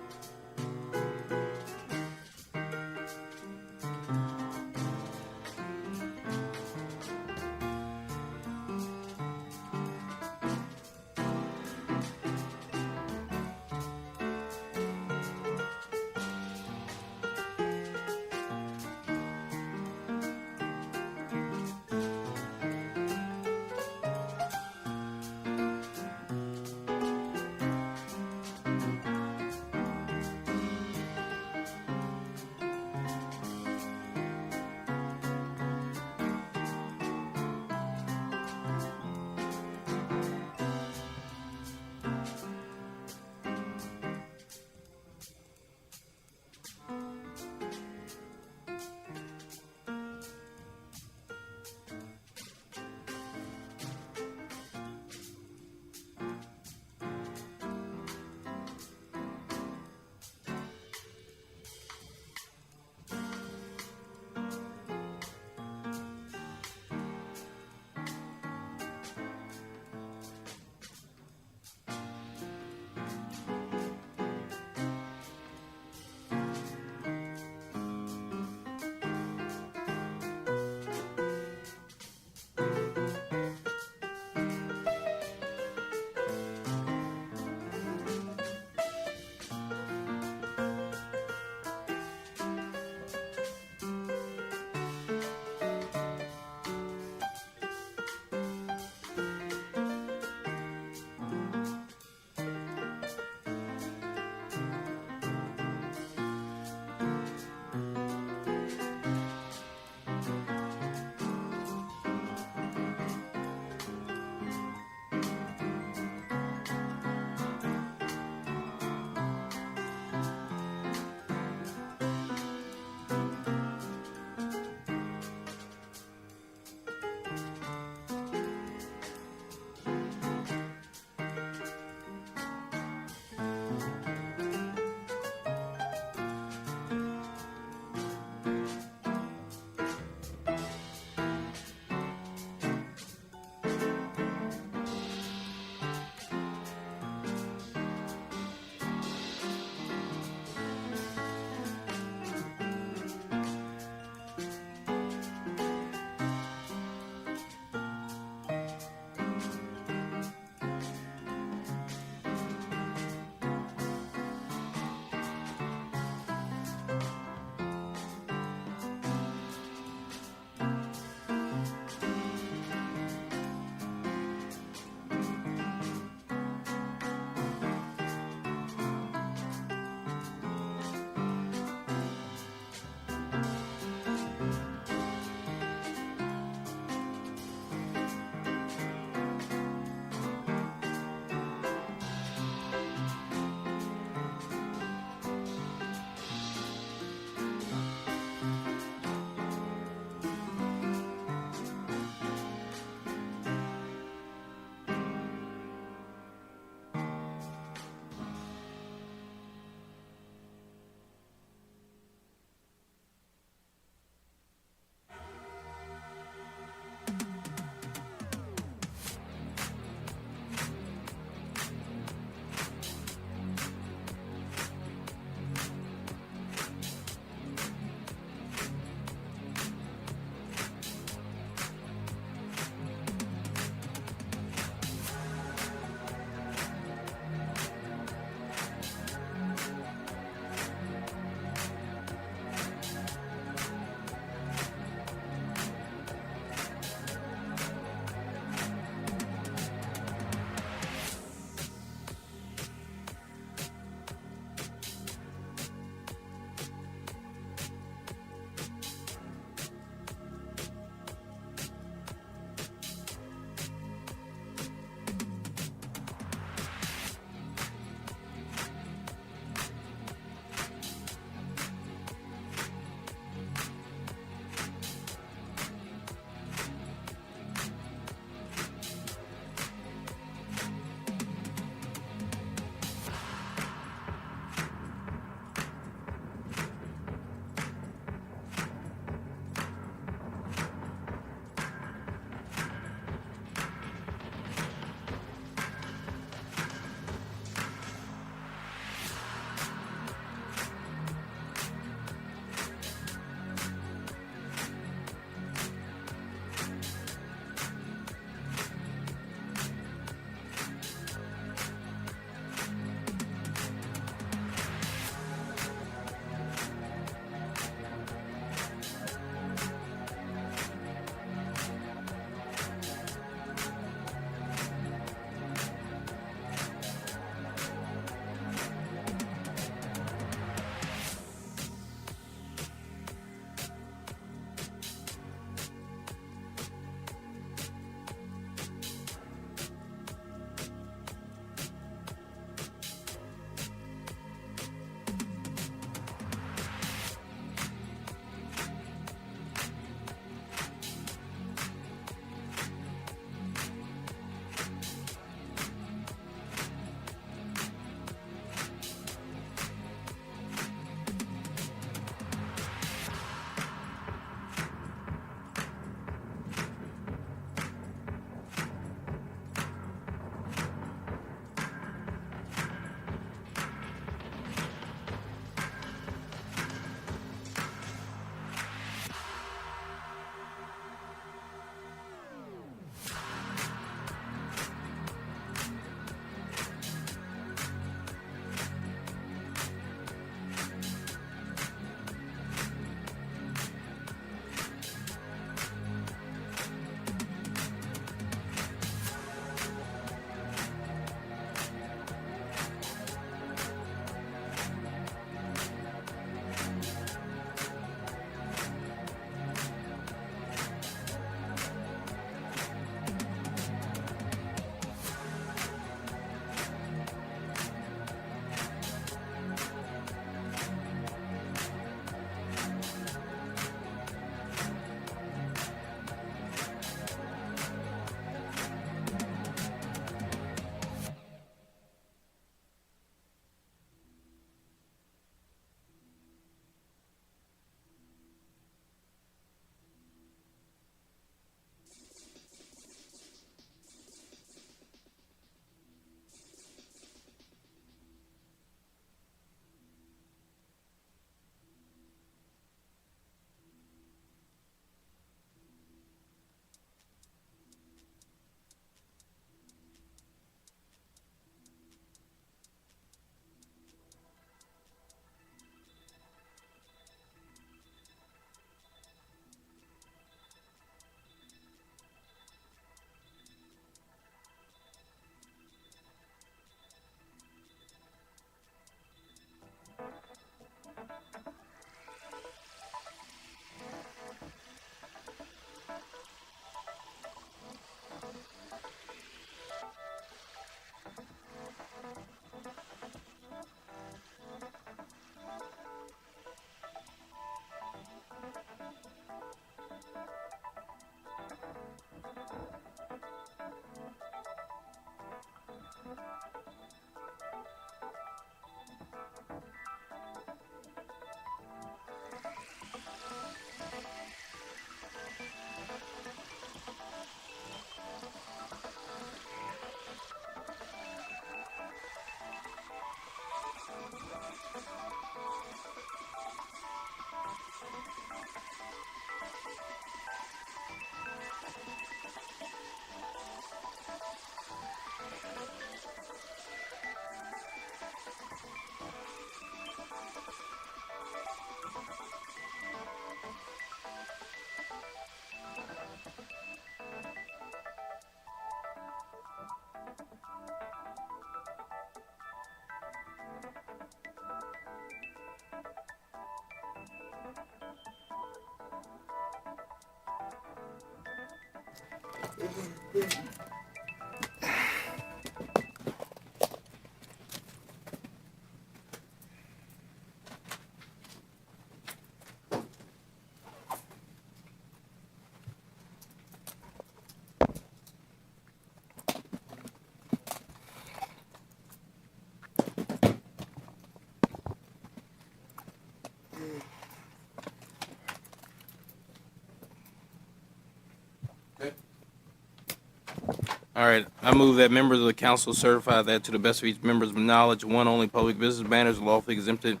All right, I move that members of the council certify that to the best of each member's knowledge, one, only public business matters lawfully exempted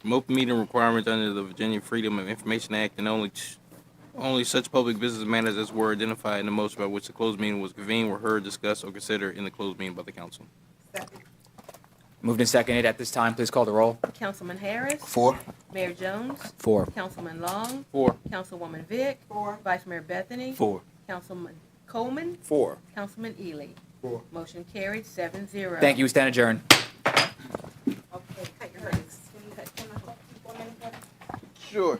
from open meeting requirements under the Virginia Freedom of Information Act, and only such public business matters as were identified in the motion by which the closed meeting was convened were heard, discussed, or considered in the closed meeting by the council. Second. Moved and seconded. At this time, please call the roll. Councilman Harris. 4. Mayor Jones. 4. Councilman Long. 4. Councilwoman Vick. 4. Vice Mayor Bethany. 4. Councilman Coleman. 4. Councilman Ely. 4. Motion carried 7-0. Thank you. We stand adjourned. Okay, cut your breaks. Sure.